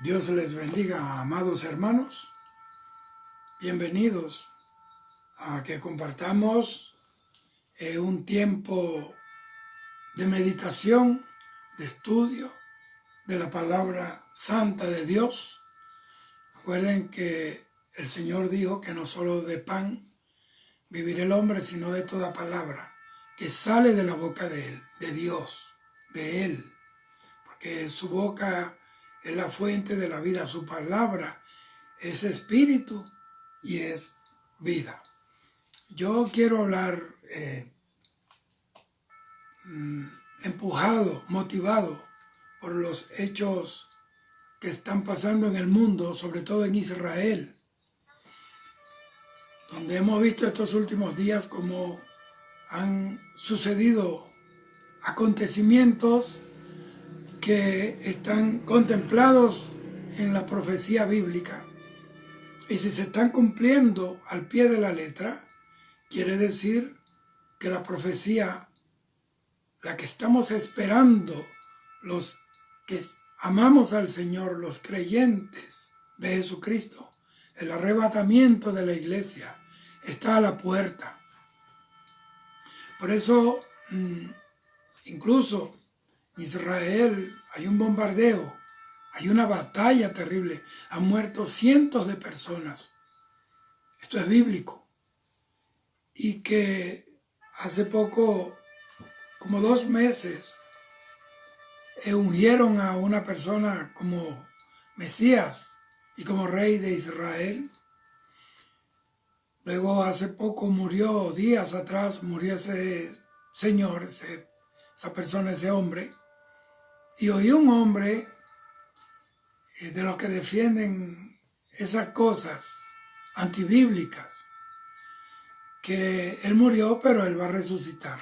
Dios les bendiga, amados hermanos. Bienvenidos a que compartamos un tiempo de meditación, de estudio de la palabra santa de Dios. Recuerden que el Señor dijo que no solo de pan vivirá el hombre, sino de toda palabra que sale de la boca de Él, de Dios, de Él. Porque su boca es la fuente de la vida, su palabra es espíritu y es vida. Yo quiero hablar empujado, motivado por los hechos que están pasando en el mundo, sobre todo en Israel, donde hemos visto estos últimos días cómo han sucedido acontecimientos que están contemplados en la profecía bíblica. Y si se están cumpliendo al pie de la letra, quiere decir que la profecía, la que estamos esperando, los que amamos al Señor, los creyentes de Jesucristo, el arrebatamiento de la iglesia, está a la puerta. Por eso, incluso en Israel hay un bombardeo, hay una batalla terrible, han muerto cientos de personas. Esto es bíblico. Y que hace poco, como 2 meses, ungieron a una persona como Mesías y como rey de Israel. Luego hace poco murió, días atrás, murió ese señor, esa persona, ese hombre. Y oí un hombre de los que defienden esas cosas antibíblicas, que él murió, pero él va a resucitar.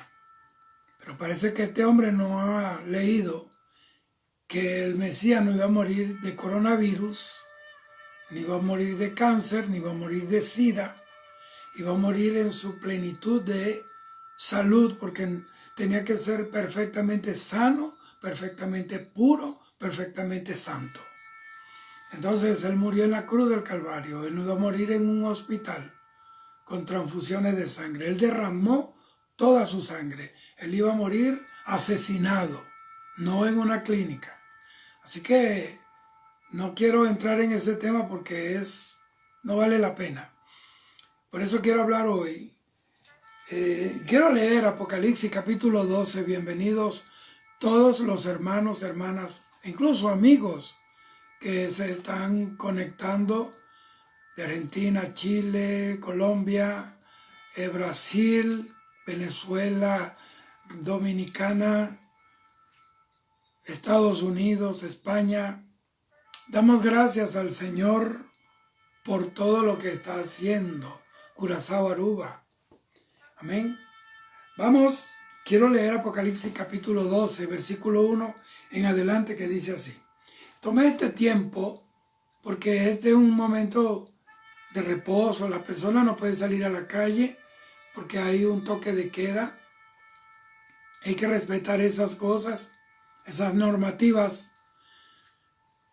Pero parece que este hombre no ha leído que el Mesías no iba a morir de coronavirus, ni iba a morir de cáncer, ni iba a morir de SIDA, iba a morir en su plenitud de salud, porque tenía que ser perfectamente sano, perfectamente puro, perfectamente santo. Entonces él murió en la cruz del Calvario, él no iba a morir en un hospital con transfusiones de sangre, él derramó toda su sangre, él iba a morir asesinado, no en una clínica. Así que no quiero entrar en ese tema porque no vale la pena. Por eso quiero hablar hoy. Quiero leer Apocalipsis capítulo 12. Bienvenidos todos los hermanos, hermanas, incluso amigos que se están conectando de Argentina, Chile, Colombia, Brasil, Venezuela, Dominicana, Estados Unidos, España. Damos gracias al Señor por todo lo que está haciendo. Curazao, Aruba. Amén. Vamos, quiero leer Apocalipsis capítulo 12, versículo 1 en adelante, que dice así. Tomé este tiempo porque este es un momento de reposo. La persona no puede salir a la calle porque hay un toque de queda. Hay que respetar esas cosas, esas normativas.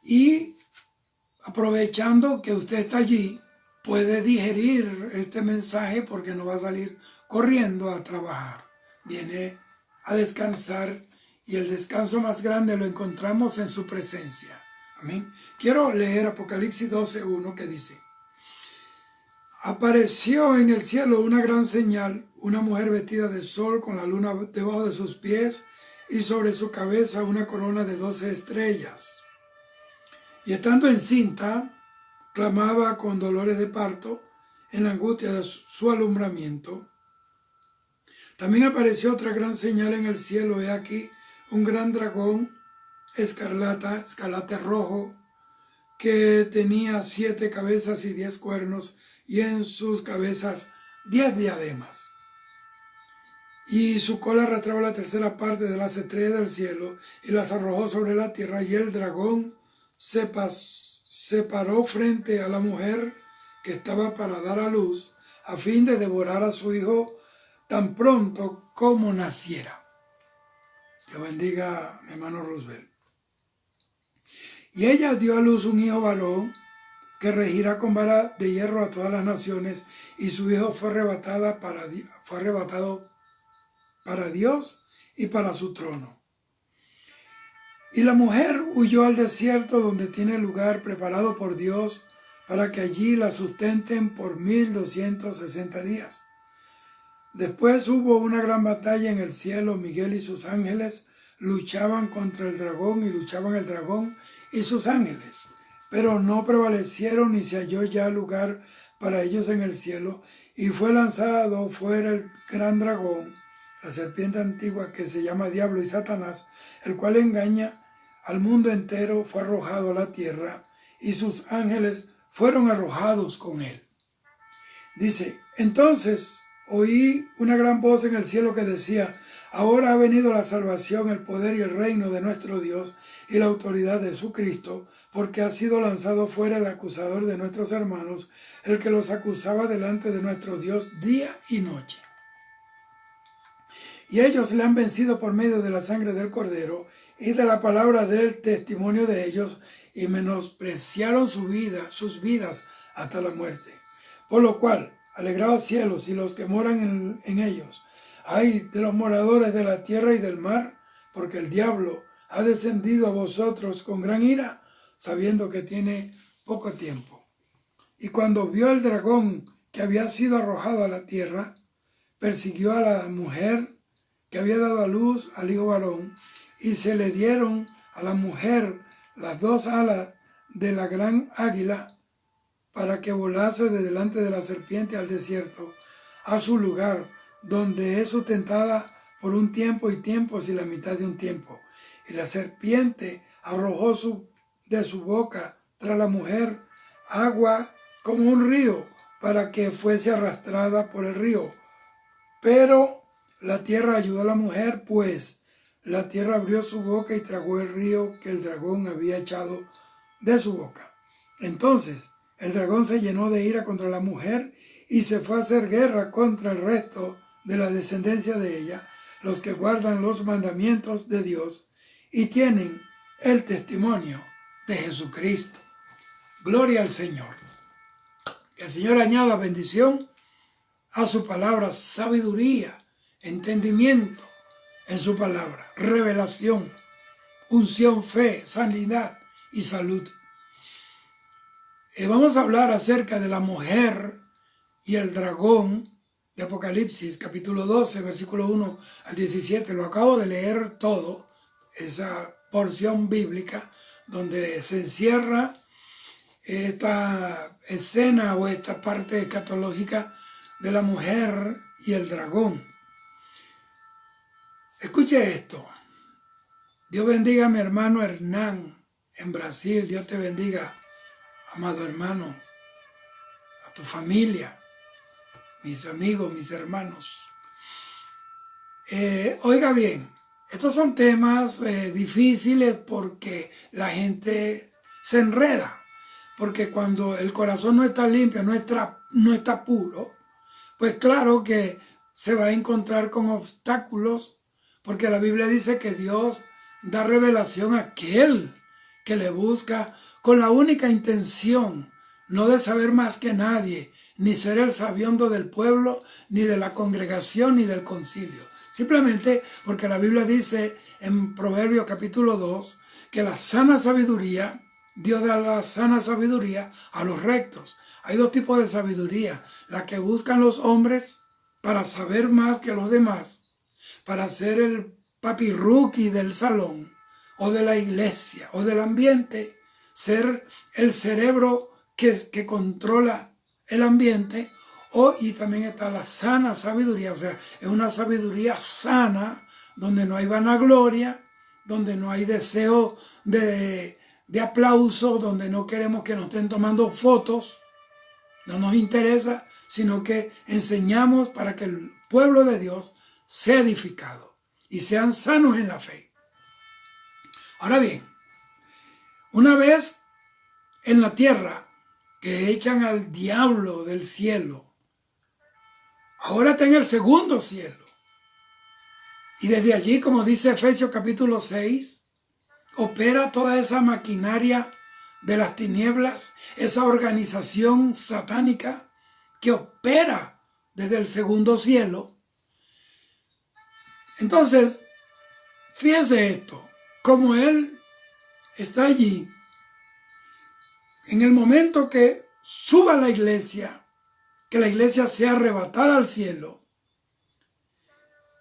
Y aprovechando que usted está allí, puede digerir este mensaje porque no va a salir corriendo a trabajar. Viene a descansar y el descanso más grande lo encontramos en su presencia. Amén. Quiero leer Apocalipsis 12:1 que dice: apareció en el cielo una gran señal, una mujer vestida de sol con la luna debajo de sus pies y sobre su cabeza una corona de 12 estrellas. Y estando encinta, clamaba con dolores de parto en la angustia de su alumbramiento. También apareció otra gran señal en el cielo, he aquí un gran dragón escarlata rojo, que tenía 7 cabezas y 10 cuernos, y en sus cabezas 10 diademas. Y su cola arrastraba la tercera parte de las estrellas del cielo y las arrojó sobre la tierra, y el dragón se paró frente a la mujer que estaba para dar a luz, a fin de devorar a su hijo tan pronto como naciera. Dios bendiga a mi hermano Roosevelt. Y ella dio a luz un hijo varón, que regirá con vara de hierro a todas las naciones, y su hijo fue arrebatado para Dios y para su trono. Y la mujer huyó al desierto, donde tiene lugar preparado por Dios, para que allí la sustenten por 1260 días. Después hubo una gran batalla en el cielo. Miguel y sus ángeles luchaban contra el dragón, y luchaban el dragón y sus ángeles, pero no prevalecieron, ni se halló ya lugar para ellos en el cielo, y fue lanzado fuera el gran dragón, la serpiente antigua, que se llama Diablo y Satanás, el cual engaña al mundo entero. Fue arrojado a la tierra, y sus ángeles fueron arrojados con él. Dice: entonces oí una gran voz en el cielo que decía: ahora ha venido la salvación, el poder y el reino de nuestro Dios y la autoridad de su Cristo, porque ha sido lanzado fuera el acusador de nuestros hermanos, el que los acusaba delante de nuestro Dios día y noche. Y ellos le han vencido por medio de la sangre del Cordero y de la palabra del testimonio de ellos, y menospreciaron sus vidas hasta la muerte. Por lo cual, alegraos cielos y los que moran en ellos. Ay de los moradores de la tierra y del mar, porque el diablo ha descendido a vosotros con gran ira, sabiendo que tiene poco tiempo. Y cuando vio el dragón que había sido arrojado a la tierra, persiguió a la mujer que había dado a luz al hijo varón, y se le dieron a la mujer las dos alas de la gran águila, para que volase de delante de la serpiente al desierto, a su lugar, donde es sustentada por un tiempo y tiempos y la mitad de un tiempo. Y la serpiente arrojó de su boca tras la mujer agua como un río, para que fuese arrastrada por el río. Pero la tierra ayudó a la mujer, pues la tierra abrió su boca y tragó el río que el dragón había echado de su boca. Entonces el dragón se llenó de ira contra la mujer y se fue a hacer guerra contra el resto de la descendencia de ella, los que guardan los mandamientos de Dios y tienen el testimonio de Jesucristo. Gloria al Señor. Que el Señor añada bendición a su palabra, sabiduría, entendimiento en su palabra, revelación, unción, fe, sanidad y salud. Vamos a hablar acerca de la mujer y el dragón de Apocalipsis, capítulo 12, versículo 1 al 17. Lo acabo de leer todo, esa porción bíblica donde se encierra esta escena o esta parte escatológica de la mujer y el dragón. Escuche esto. Dios bendiga a mi hermano Hernán en Brasil. Dios te bendiga, amado hermano, a tu familia, mis amigos, mis hermanos. Oiga bien, estos son temas difíciles porque la gente se enreda. Porque cuando el corazón no está limpio, no está puro, pues claro que se va a encontrar con obstáculos, porque la Biblia dice que Dios da revelación a aquel que le busca con la única intención, no de saber más que nadie, ni ser el sabiondo del pueblo, ni de la congregación, ni del concilio. Simplemente porque la Biblia dice en Proverbios capítulo 2 que la sana sabiduría, Dios da la sana sabiduría a los rectos. Hay dos tipos de sabiduría: la que buscan los hombres para saber más que los demás, para ser el papirruqui del salón o de la iglesia o del ambiente, ser el cerebro que controla el ambiente. Y también está la sana sabiduría, o sea, es una sabiduría sana, donde no hay vanagloria, donde no hay deseo de aplauso, donde no queremos que nos estén tomando fotos, no nos interesa, sino que enseñamos para que el pueblo de Dios sea edificado y sean sanos en la fe. Ahora bien, una vez en la tierra que echan al diablo del cielo, ahora está en el segundo cielo. Y desde allí, como dice Efesios capítulo 6, opera toda esa maquinaria de las tinieblas, esa organización satánica que opera desde el segundo cielo. Entonces, fíjese esto, como él está allí, en el momento que suba la iglesia, que la iglesia sea arrebatada al cielo,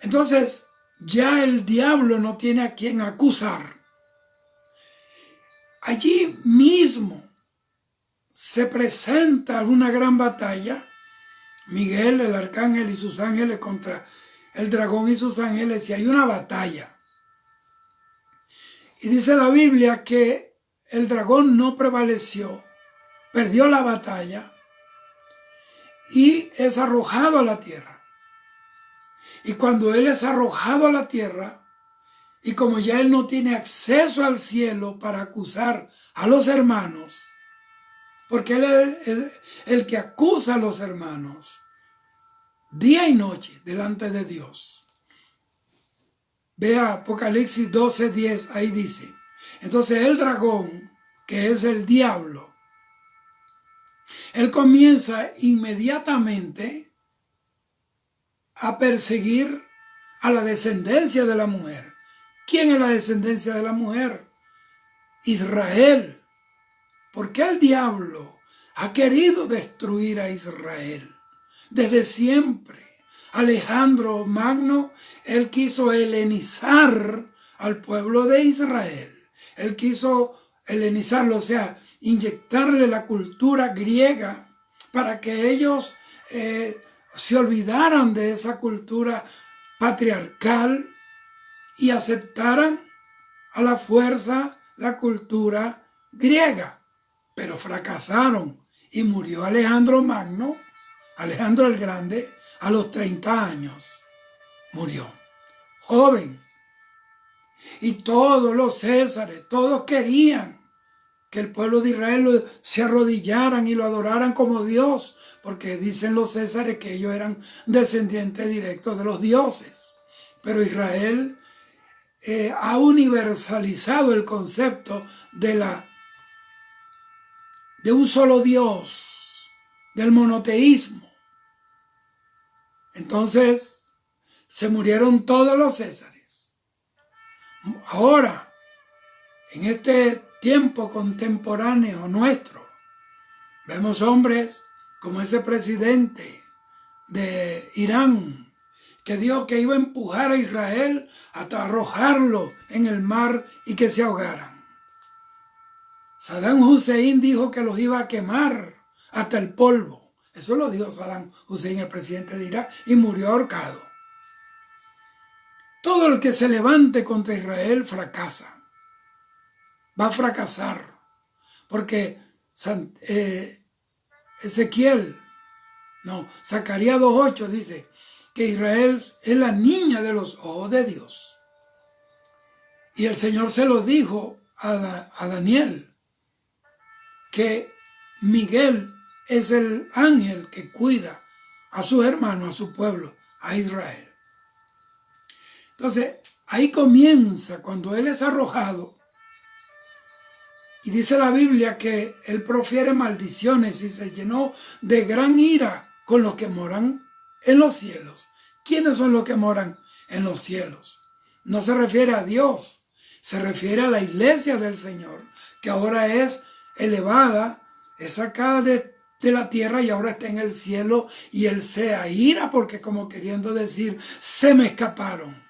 entonces ya el diablo no tiene a quien acusar. Allí mismo se presenta una gran batalla, Miguel, el arcángel y sus ángeles contra el dragón y sus ángeles, y hay una batalla. Y dice la Biblia que el dragón no prevaleció, perdió la batalla y es arrojado a la tierra. Y cuando él es arrojado a la tierra, y como ya él no tiene acceso al cielo para acusar a los hermanos, porque él es el que acusa a los hermanos día y noche delante de Dios. Vea Apocalipsis 12:10, ahí dice. Entonces el dragón, que es el diablo, él comienza inmediatamente a perseguir a la descendencia de la mujer. ¿Quién es la descendencia de la mujer? Israel. ¿Por qué el diablo ha querido destruir a Israel? Desde siempre. Alejandro Magno, él quiso helenizar al pueblo de Israel. Él quiso helenizarlo, o sea, inyectarle la cultura griega para que ellos se olvidaran de esa cultura patriarcal y aceptaran a la fuerza la cultura griega. Pero fracasaron y murió Alejandro Magno, Alejandro el Grande, a los 30 años. Murió, joven. Y todos los césares, todos querían que el pueblo de Israel se arrodillaran y lo adoraran como Dios, porque dicen los césares que ellos eran descendientes directos de los dioses. Pero Israel ha universalizado el concepto de un solo Dios, del monoteísmo. Entonces, se murieron todos los césares. Ahora, en este tiempo contemporáneo nuestro, vemos hombres como ese presidente de Irán, que dijo que iba a empujar a Israel hasta arrojarlo en el mar y que se ahogaran. Saddam Hussein dijo que los iba a quemar hasta el polvo. Eso lo dijo Saddam Hussein, el presidente de Irak, y murió ahorcado. Todo el que se levante contra Israel fracasa. Va a fracasar. Porque Zacarías 2:8 dice que Israel es la niña de los ojos de Dios. Y el Señor se lo dijo a Daniel, que Miguel es el ángel que cuida a sus hermanos, a su pueblo, a Israel. Entonces, ahí comienza cuando él es arrojado. Y dice la Biblia que él profiere maldiciones y se llenó de gran ira con los que moran en los cielos. ¿Quiénes son los que moran en los cielos? No se refiere a Dios, se refiere a la iglesia del Señor, que ahora es elevada, es sacada de la tierra y ahora está en el cielo, y él se aira porque, como queriendo decir, se me escaparon.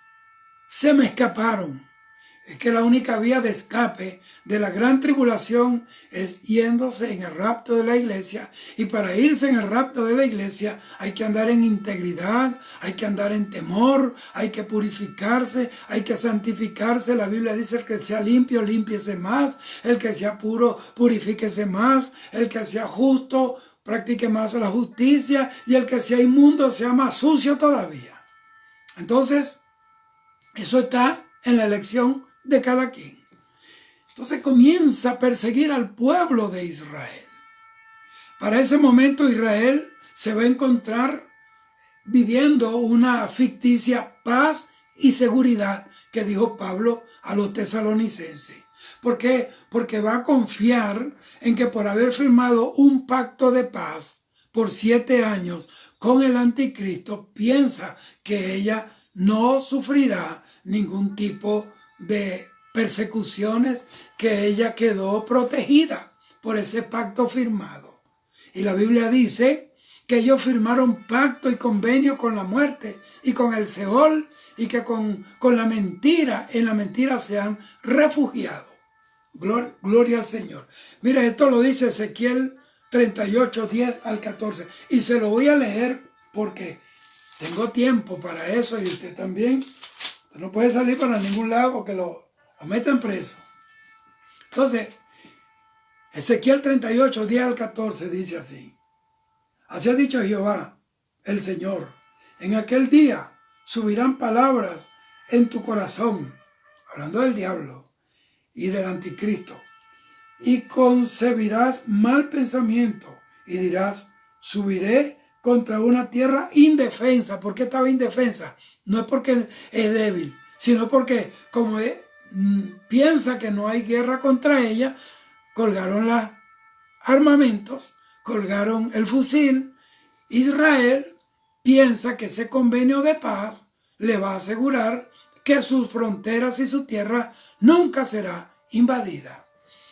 Es que la única vía de escape de la gran tribulación es yéndose en el rapto de la iglesia, y para irse en el rapto de la iglesia hay que andar en integridad, hay que andar en temor, hay que purificarse, hay que santificarse. La Biblia dice: el que sea limpio, límpiese más; el que sea puro, purifíquese más; el que sea justo, practique más la justicia; y el que sea inmundo, sea más sucio todavía. Entonces, eso está en la elección de cada quien. Entonces comienza a perseguir al pueblo de Israel. Para ese momento Israel se va a encontrar viviendo una ficticia paz y seguridad que dijo Pablo a los tesalonicenses. ¿Por qué? Porque va a confiar en que por haber firmado un pacto de paz por 7 años con el anticristo, piensa que ella no sufrirá ningún tipo de persecuciones, que ella quedó protegida por ese pacto firmado. Y la Biblia dice que ellos firmaron pacto y convenio con la muerte y con el Seol, y que con la mentira, en la mentira se han refugiado. Gloria al Señor. Mira, esto lo dice Ezequiel 38, 10 al 14. Y se lo voy a leer porque tengo tiempo para eso, y usted también. Usted no puede salir para ningún lado porque lo meten preso. Entonces, Ezequiel 38, 10 al 14 dice así. Así ha dicho Jehová, el Señor: en aquel día subirán palabras en tu corazón, hablando del diablo y del anticristo, y concebirás mal pensamiento y dirás: subiré contra una tierra indefensa. ¿Por qué estaba indefensa? No es porque es débil, sino porque como piensa que no hay guerra contra ella, colgaron los armamentos, colgaron el fusil. Israel piensa que ese convenio de paz le va a asegurar que sus fronteras y su tierra nunca será invadida.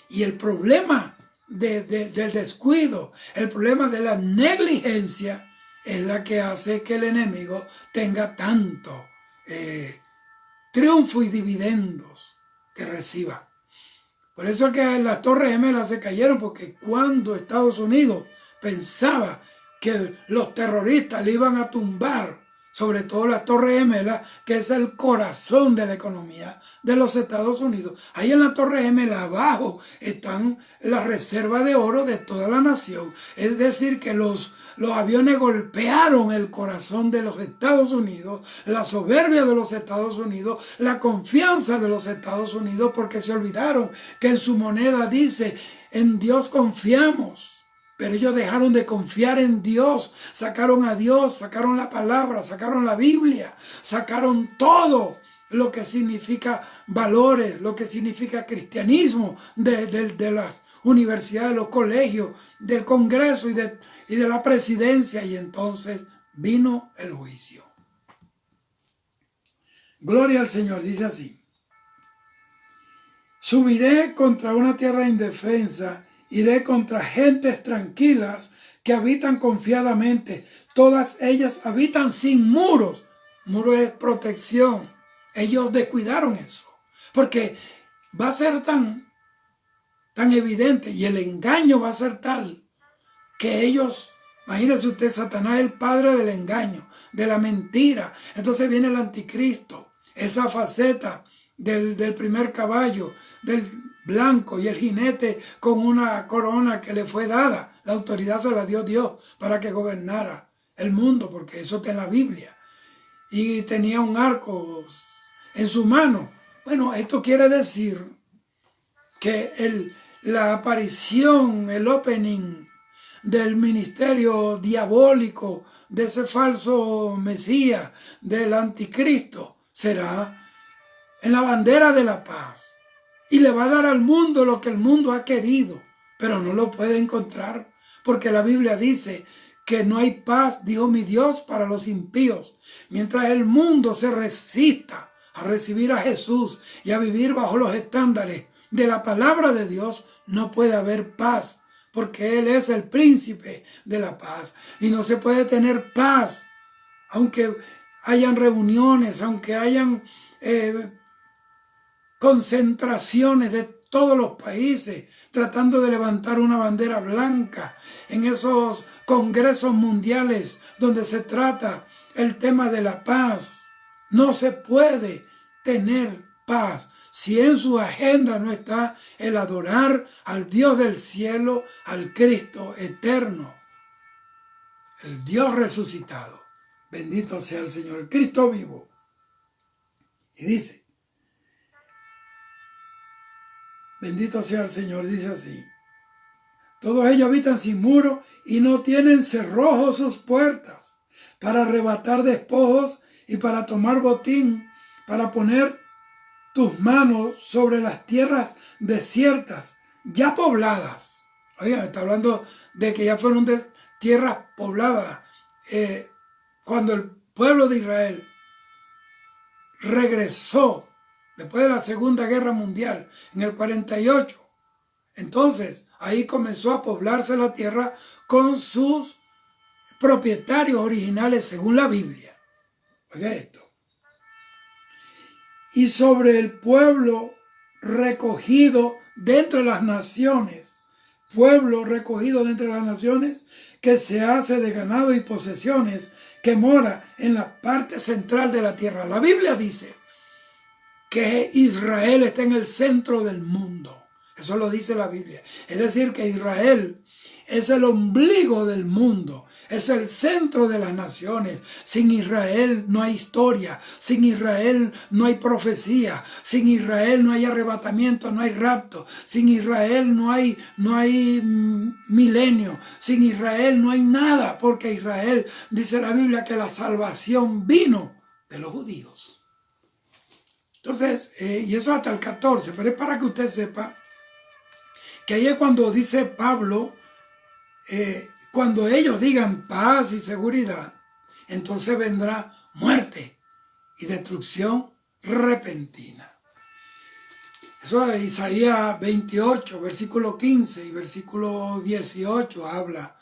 Y el problema del descuido, el problema de la negligencia, es la que hace que el enemigo tenga tanto triunfo y dividendos que reciba. Por eso es que las Torres Gemelas se cayeron, porque cuando Estados Unidos pensaba que los terroristas le iban a tumbar, sobre todo las Torres Gemelas, que es el corazón de la economía de los Estados Unidos. Ahí en la Torre Gemela abajo están las reservas de oro de toda la nación. Es decir, que los aviones golpearon el corazón de los Estados Unidos, la soberbia de los Estados Unidos, la confianza de los Estados Unidos, porque se olvidaron que en su moneda dice: en Dios confiamos. Pero ellos dejaron de confiar en Dios, sacaron a Dios, sacaron la palabra, sacaron la Biblia, sacaron todo lo que significa valores, lo que significa cristianismo de las universidades, los colegios, del Congreso y de la presidencia, y entonces vino el juicio. Gloria al Señor, dice así: subiré contra una tierra indefensa, iré contra gentes tranquilas que habitan confiadamente. Todas ellas habitan sin muros. Muro es protección. Ellos descuidaron eso, porque va a ser tan evidente, y el engaño va a ser tal que ellos, imagínese usted, Satanás es el padre del engaño, de la mentira. Entonces viene el anticristo, esa faceta del primer caballo, del blanco, y el jinete con una corona que le fue dada. La autoridad se la dio Dios para que gobernara el mundo, porque eso está en la Biblia. Y tenía un arco en su mano. Bueno, esto quiere decir que la aparición, el opening del ministerio diabólico de ese falso Mesías, del anticristo, será en la bandera de la paz. Y le va a dar al mundo lo que el mundo ha querido, pero no lo puede encontrar, porque la Biblia dice que no hay paz, dijo mi Dios, para los impíos. Mientras el mundo se resista a recibir a Jesús y a vivir bajo los estándares de la palabra de Dios, no puede haber paz, porque Él es el príncipe de la paz. Y no se puede tener paz, aunque hayan reuniones, aunque hayan concentraciones de todos los países tratando de levantar una bandera blanca en esos congresos mundiales donde se trata el tema de la paz. No se puede tener paz si en su agenda no está el adorar al Dios del cielo, al Cristo eterno, el Dios resucitado. Bendito sea el Señor, el Cristo vivo. Y dice: bendito sea el Señor, dice así: todos ellos habitan sin muro y no tienen cerrojos sus puertas, para arrebatar despojos y para tomar botín, para poner tus manos sobre las tierras desiertas, ya pobladas. Oigan, está hablando de que ya fueron tierras pobladas. Cuando el pueblo de Israel regresó después de la Segunda Guerra Mundial, en el 48, entonces ahí comenzó a poblarse la tierra con sus propietarios originales según la Biblia. Oiga esto. Y sobre el pueblo recogido de entre las naciones, pueblo recogido de entre las naciones, que se hace de ganado y posesiones, que mora en la parte central de la tierra. La Biblia dice que Israel está en el centro del mundo. Eso lo dice la Biblia. Es decir, que Israel es el ombligo del mundo, es el centro de las naciones. Sin Israel no hay historia, sin Israel no hay profecía, sin Israel no hay arrebatamiento, no hay rapto, sin Israel no hay milenio, sin Israel no hay nada, porque Israel, dice la Biblia, que la salvación vino de los judíos. Entonces, y eso hasta el 14, pero es para que usted sepa que ahí es cuando dice Pablo, cuando ellos digan paz y seguridad, entonces vendrá muerte y destrucción repentina. Eso es Isaías 28, versículo 15 y versículo 18 habla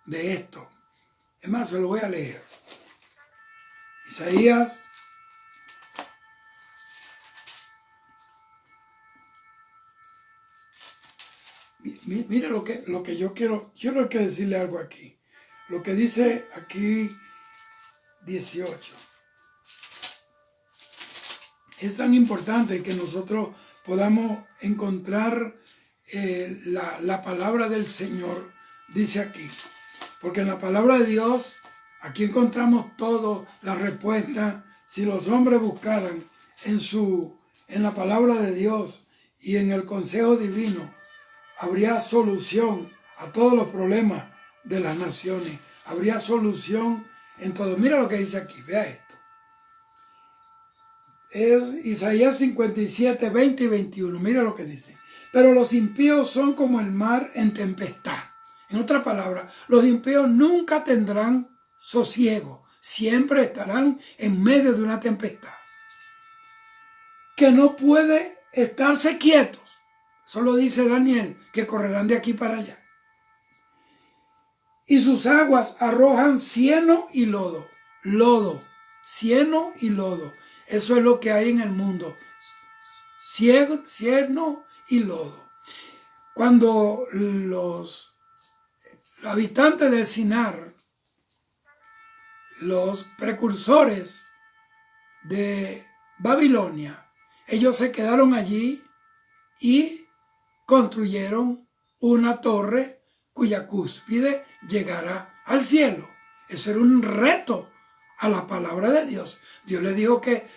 de esto. Es más, se lo voy a leer. Isaías mire lo que yo quiero que decirle algo aquí. Lo que dice aquí 18. Es tan importante que nosotros podamos encontrar la palabra del Señor, dice aquí. Porque en la palabra de Dios, aquí encontramos todo, la respuesta. Si los hombres buscaran en la palabra de Dios y en el consejo divino, habría solución a todos los problemas de las naciones. Habría solución en todo. Mira lo que dice aquí, vea esto. Es Isaías 57, 20 y 21. Mira lo que dice. Pero los impíos son como el mar en tempestad. En otras palabras, los impíos nunca tendrán sosiego. Siempre estarán en medio de una tempestad que no puede estarse quietos. Eso lo dice Daniel, que correrán de aquí para allá. Y sus aguas arrojan cieno y lodo. Lodo, cieno y lodo. Eso es lo que hay en el mundo. Cieno y lodo. Cuando los habitantes de Sinar, los precursores de Babilonia, ellos se quedaron allí y construyeron una torre cuya cúspide llegara al cielo. Eso era un reto a la palabra de Dios. Dios les dijo que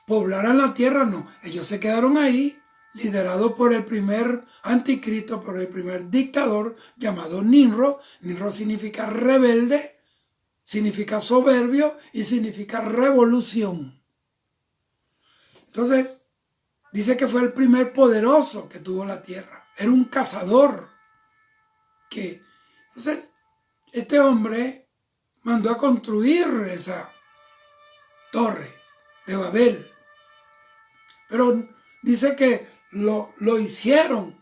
poblaran la tierra, no. Ellos se quedaron ahí, liderados por el primer anticristo, por el primer dictador llamado Nimrod. Nimrod significa rebelde, significa soberbio y significa revolución. Entonces, dice que fue el primer poderoso que tuvo la tierra. Era un cazador. Entonces, este hombre mandó a construir esa torre de Babel. Pero dice que lo hicieron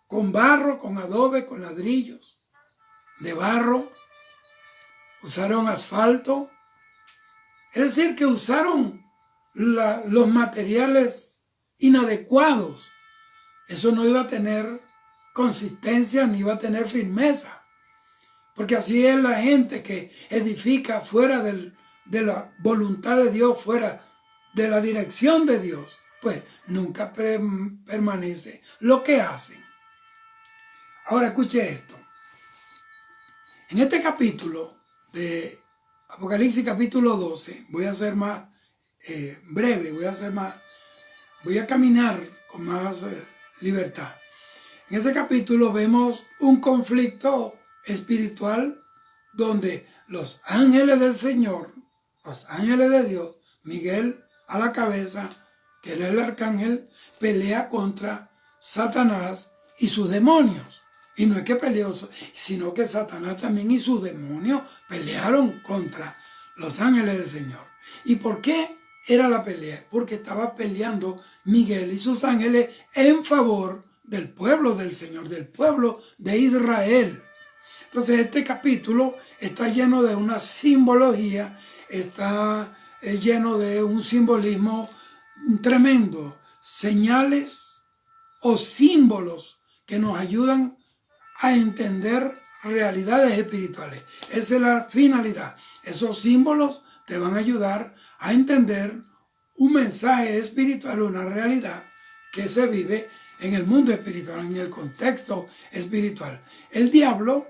con barro, con adobe, con ladrillos de barro. Usaron asfalto. Es decir, que usaron los materiales inadecuados. Eso no iba a tener consistencia ni iba a tener firmeza. Porque así es la gente que edifica fuera de la voluntad de Dios, fuera de la dirección de Dios. Pues nunca permanece lo que hacen. Ahora escuche esto. En este capítulo de Apocalipsis capítulo 12, voy a ser más breve, voy a caminar con más libertad. En ese capítulo vemos un conflicto espiritual donde los ángeles del Señor, los ángeles de Dios, Miguel a la cabeza, que es el arcángel, pelea contra Satanás y sus demonios. Y no es que peleó, sino que Satanás también y sus demonios pelearon contra los ángeles del Señor. ¿Y por qué era la pelea? Porque estaba peleando Miguel y sus ángeles en favor del pueblo del Señor, del pueblo de Israel. Entonces este capítulo está lleno de una simbología, está lleno de un simbolismo tremendo, señales o símbolos que nos ayudan a entender realidades espirituales. Esa es la finalidad. Esos símbolos te van a ayudar a entender un mensaje espiritual, una realidad que se vive en el mundo espiritual, en el contexto espiritual. El diablo,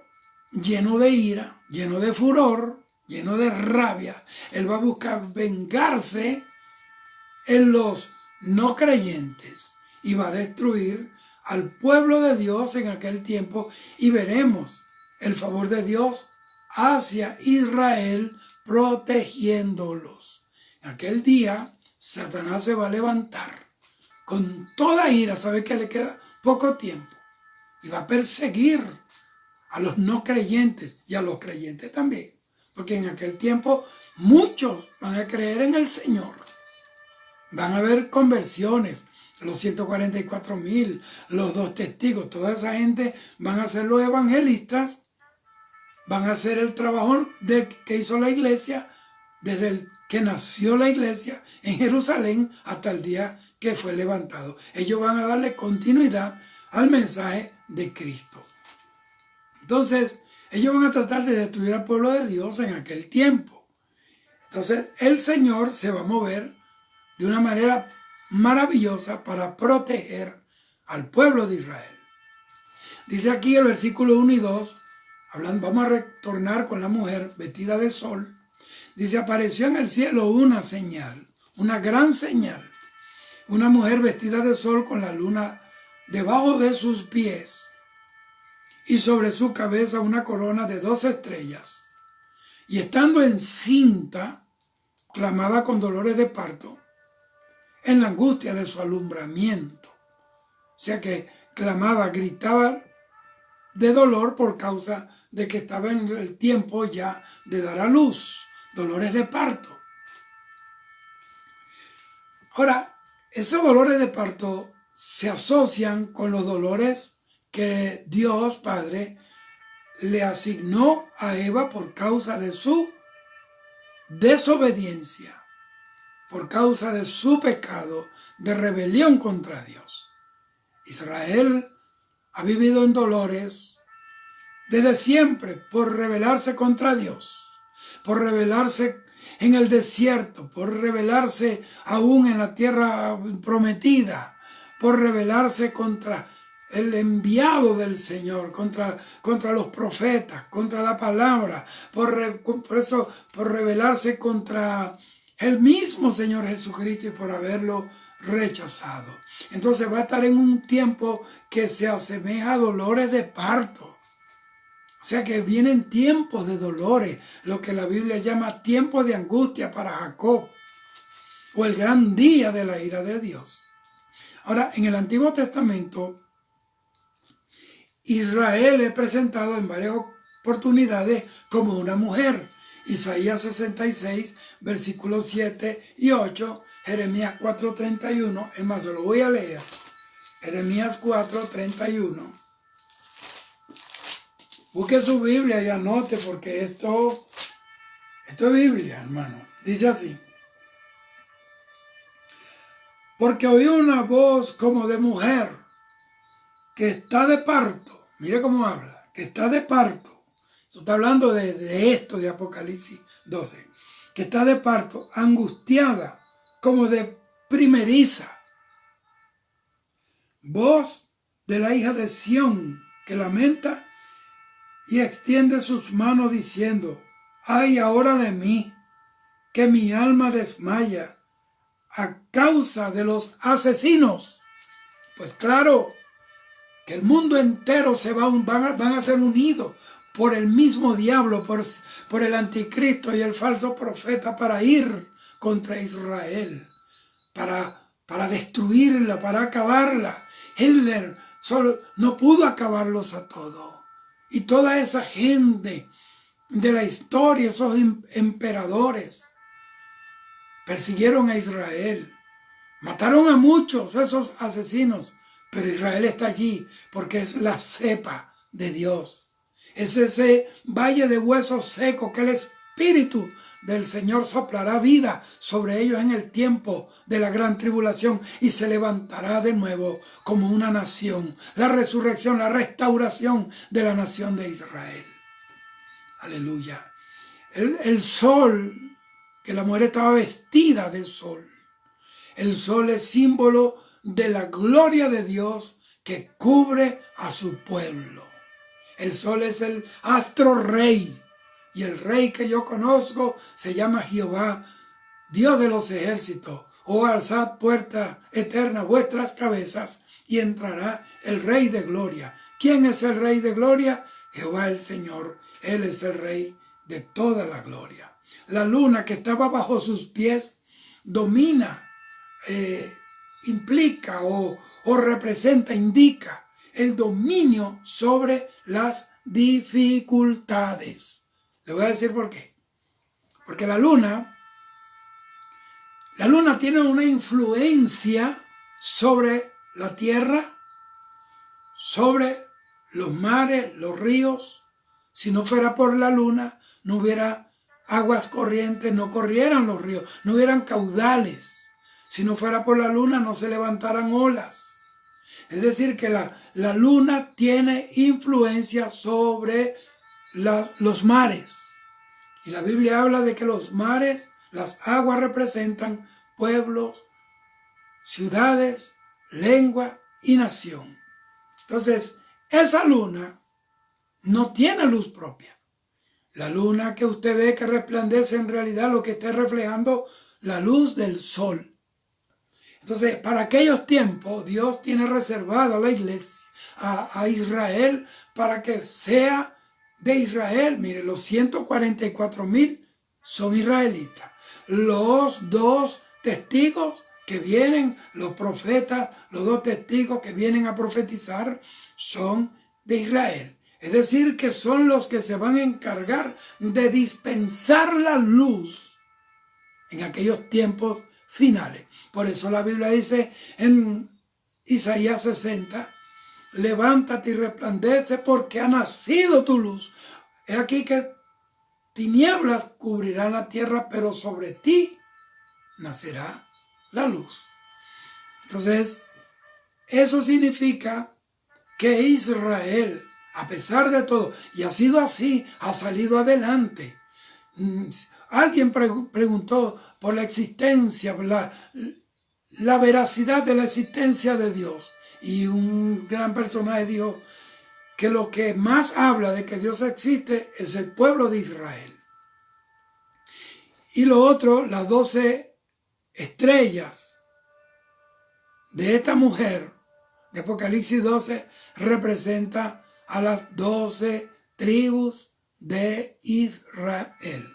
lleno de ira, lleno de furor, lleno de rabia, él va a buscar vengarse en los no creyentes y va a destruir al pueblo de Dios en aquel tiempo, y veremos el favor de Dios hacia Israel protegiéndolos. En aquel día Satanás se va a levantar con toda ira, sabe que le queda poco tiempo, y va a perseguir a los no creyentes y a los creyentes también, porque en aquel tiempo muchos van a creer en el Señor. Van a haber conversiones, los 144,000, los 2 testigos, toda esa gente van a ser los evangelistas, van a hacer el trabajo que hizo la iglesia desde el que nació la iglesia en Jerusalén hasta el día que fue levantado. Ellos van a darle continuidad al mensaje de Cristo. Entonces, ellos van a tratar de destruir al pueblo de Dios en aquel tiempo. Entonces, el Señor se va a mover de una manera maravillosa para proteger al pueblo de Israel. Dice aquí el versículo 1 y 2, vamos a retornar con la mujer vestida de sol. Dice, apareció en el cielo una señal, una gran señal. Una mujer vestida de sol con la luna debajo de sus pies y sobre su cabeza una corona de 2 estrellas. Y estando encinta, clamaba con dolores de parto en la angustia de su alumbramiento. O sea que clamaba, gritaba de dolor por causa de que estaba en el tiempo ya de dar a luz, dolores de parto. Ahora, esos dolores de parto se asocian con los dolores que Dios Padre le asignó a Eva por causa de su desobediencia, por causa de su pecado de rebelión contra Dios. Israel ha vivido en dolores desde siempre por rebelarse contra Dios, por rebelarse en el desierto, por rebelarse aún en la tierra prometida, por rebelarse contra el enviado del Señor, contra los profetas, contra la palabra, por rebelarse contra el mismo Señor Jesucristo y por haberlo rechazado. Entonces va a estar en un tiempo que se asemeja a dolores de parto. O sea que vienen tiempos de dolores, lo que la Biblia llama tiempos de angustia para Jacob, o el gran día de la ira de Dios. Ahora, en el Antiguo Testamento, Israel es presentado en varias oportunidades como una mujer. Isaías 66, versículos 7 y 8, Jeremías 4:31, es más, se lo voy a leer. Jeremías 4:31. Busque su Biblia y anote, porque esto es Biblia, hermano. Dice así: porque oí una voz como de mujer que está de parto. Mire cómo habla, que está de parto. Eso está hablando de esto de Apocalipsis 12. Que está de parto, angustiada, como de primeriza. Voz de la hija de Sión, que lamenta y extiende sus manos diciendo: ay ahora de mí, que mi alma desmaya a causa de los asesinos. Pues claro, que el mundo entero van a ser unidos por el mismo diablo, por el anticristo y el falso profeta, para ir contra Israel, para para destruirla, para acabarla. Hitler solo no pudo acabarlos a todos. Y toda esa gente de la historia, esos emperadores, persiguieron a Israel. Mataron a muchos esos asesinos, pero Israel está allí porque es la cepa de Dios. Es ese valle de huesos secos que el Espíritu del Señor soplará vida sobre ellos en el tiempo de la gran tribulación y se levantará de nuevo como una nación. La resurrección, la restauración de la nación de Israel. Aleluya. El sol, que la mujer estaba vestida de sol. El sol es símbolo de la gloria de Dios que cubre a su pueblo. El sol es el astro rey. Y el rey que yo conozco se llama Jehová, Dios de los ejércitos. Oh, alzad puerta eterna vuestras cabezas y entrará el Rey de gloria. ¿Quién es el Rey de gloria? Jehová el Señor. Él es el Rey de toda la gloria. La luna que estaba bajo sus pies domina, implica o representa, indica el dominio sobre las dificultades. Le voy a decir por qué. Porque la luna tiene una influencia sobre la tierra, sobre los mares, los ríos. Si no fuera por la luna, no hubiera aguas corrientes, no corrieran los ríos, no hubieran caudales. Si no fuera por la luna, no se levantaran olas. Es decir, que la luna tiene influencia sobre los mares. Y la Biblia habla de que los mares, las aguas representan pueblos, ciudades, lengua y nación. Entonces, esa luna no tiene luz propia. La luna que usted ve que resplandece en realidad lo que está reflejando la luz del sol. Entonces, para aquellos tiempos, Dios tiene reservado a la iglesia, a Israel, para que sea de Israel. Mire, los 144,000 son israelitas. Los dos testigos que vienen, los profetas, los dos testigos que vienen a profetizar, son de Israel. Es decir, que son los que se van a encargar de dispensar la luz en aquellos tiempos finales. Por eso la Biblia dice en Isaías 60, levántate y resplandece porque ha nacido tu luz. He aquí que tinieblas cubrirán la tierra, pero sobre ti nacerá la luz. Entonces, eso significa que Israel, a pesar de todo, y ha sido así, ha salido adelante. Alguien preguntó por la existencia, la veracidad de la existencia de Dios. Y un gran personaje dijo que lo que más habla de que Dios existe es el pueblo de Israel. Y lo otro, las 12 estrellas de esta mujer de Apocalipsis 12 representa a las 12 tribus de Israel.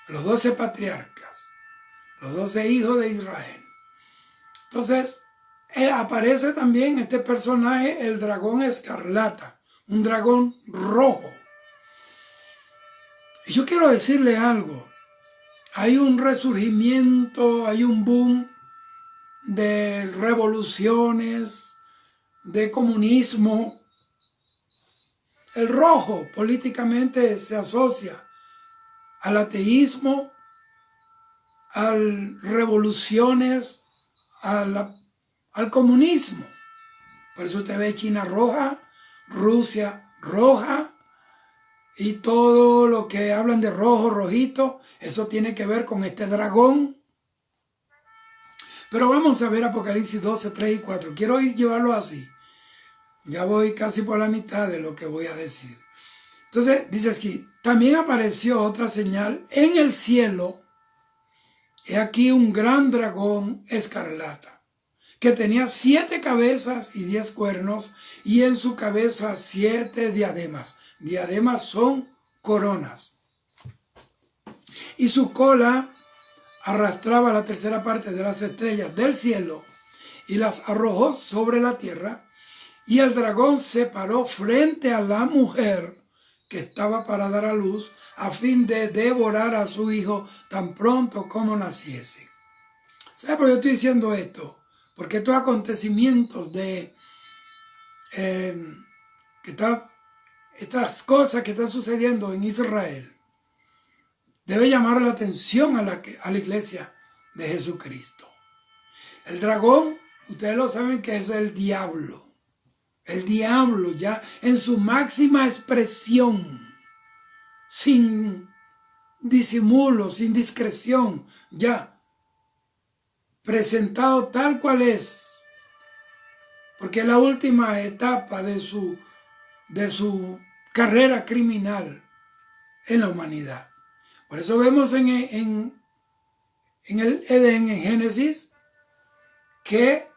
Los 12 patriarcas, los 12 hijos de Israel. Entonces, aparece también este personaje, el dragón escarlata, un dragón rojo. Y yo quiero decirle algo. Hay un resurgimiento, hay un boom de revoluciones, de comunismo. El rojo políticamente se asocia al ateísmo, a revoluciones, al comunismo. Por eso usted ve China roja, Rusia roja, y todo lo que hablan de rojo, rojito, eso tiene que ver con este dragón. Pero vamos a ver Apocalipsis 12, 3 y 4. Quiero llevarlo así. Ya voy casi por la mitad de lo que voy a decir. Entonces, dice aquí, también apareció otra señal en el cielo. He aquí un gran dragón escarlata, que tenía 7 cabezas y 10 cuernos, y en su cabeza 7 diademas. Diademas son coronas. Y su cola arrastraba la tercera parte de las estrellas del cielo y las arrojó sobre la tierra, y el dragón se paró frente a la mujer que estaba para dar a luz, a fin de devorar a su hijo tan pronto como naciese. ¿Sabe por qué estoy diciendo esto? Porque estos acontecimientos de estas cosas que están sucediendo en Israel debe llamar la atención a la iglesia de Jesucristo. El dragón, ustedes lo saben que es el diablo. El diablo ya en su máxima expresión, sin disimulo, sin discreción, ya presentado tal cual es, porque es la última etapa de su carrera criminal en la humanidad. Por eso vemos en el Edén, en Génesis, que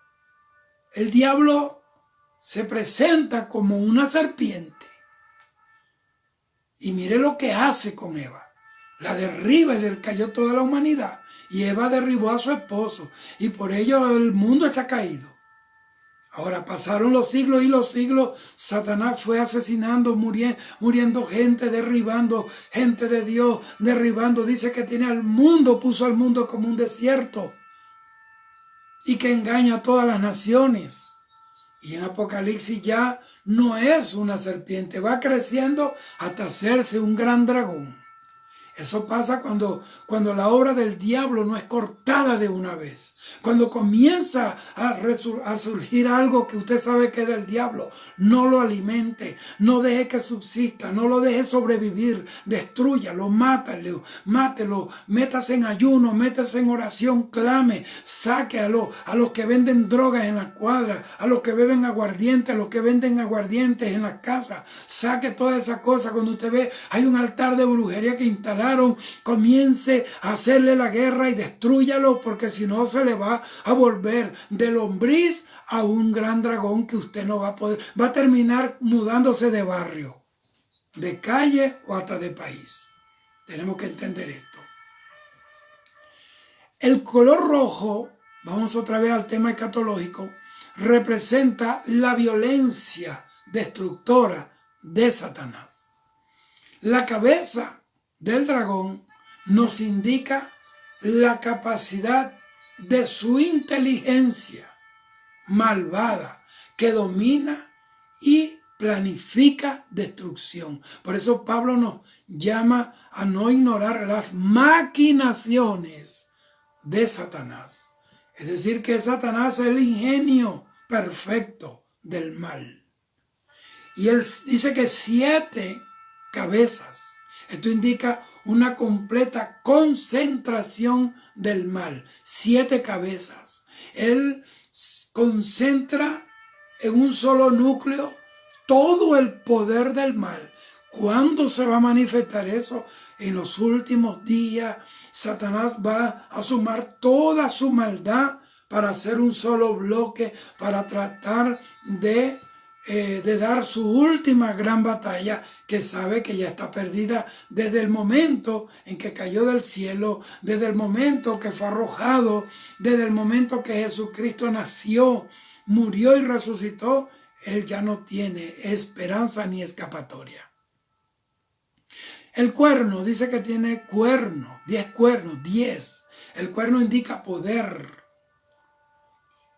el diablo se presenta como una serpiente. Y mire lo que hace con Eva. La derriba y cayó toda la humanidad. Y Eva derribó a su esposo. Y por ello el mundo está caído. Ahora pasaron los siglos y los siglos. Satanás fue asesinando, muriendo gente, derribando gente de Dios, derribando. Dice que tiene al mundo, puso al mundo como un desierto. Y que engaña a todas las naciones. Y en Apocalipsis ya no es una serpiente, va creciendo hasta hacerse un gran dragón. Eso pasa cuando la obra del diablo no es cortada de una vez. Cuando comienza a surgir algo que usted sabe que es del diablo, no lo alimente, no deje que subsista, no lo deje sobrevivir, destrúyalo, mátelo, métase en ayuno, métase en oración, clame, saque a los que venden drogas en las cuadras, a los que beben aguardiente, a los que venden aguardientes en las casas, saque toda esa cosa. Cuando usted ve, hay un altar de brujería que instalaron, comience a hacerle la guerra y destrúyalo, porque si no se le va a volver de lombriz a un gran dragón que usted no va a poder, va a terminar mudándose de barrio, de calle o hasta de país. Tenemos que entender esto. El color rojo, vamos otra vez al tema escatológico, representa la violencia destructora de Satanás. La cabeza del dragón nos indica la capacidad de su inteligencia malvada que domina y planifica destrucción. Por eso Pablo nos llama a no ignorar las maquinaciones de Satanás. Es decir, que Satanás es el ingenio perfecto del mal. Y él dice que 7 cabezas. Esto indica una completa concentración del mal. 7 cabezas. Él concentra en un solo núcleo todo el poder del mal. ¿Cuándo se va a manifestar eso? En los últimos días. Satanás va a sumar toda su maldad para hacer un solo bloque, para tratar de dar su última gran batalla, que sabe que ya está perdida desde el momento en que cayó del cielo, desde el momento que fue arrojado, desde el momento que Jesucristo nació, murió y resucitó. Él ya no tiene esperanza ni escapatoria. El cuerno dice que tiene cuernos, 10 cuernos, 10. El cuerno indica poder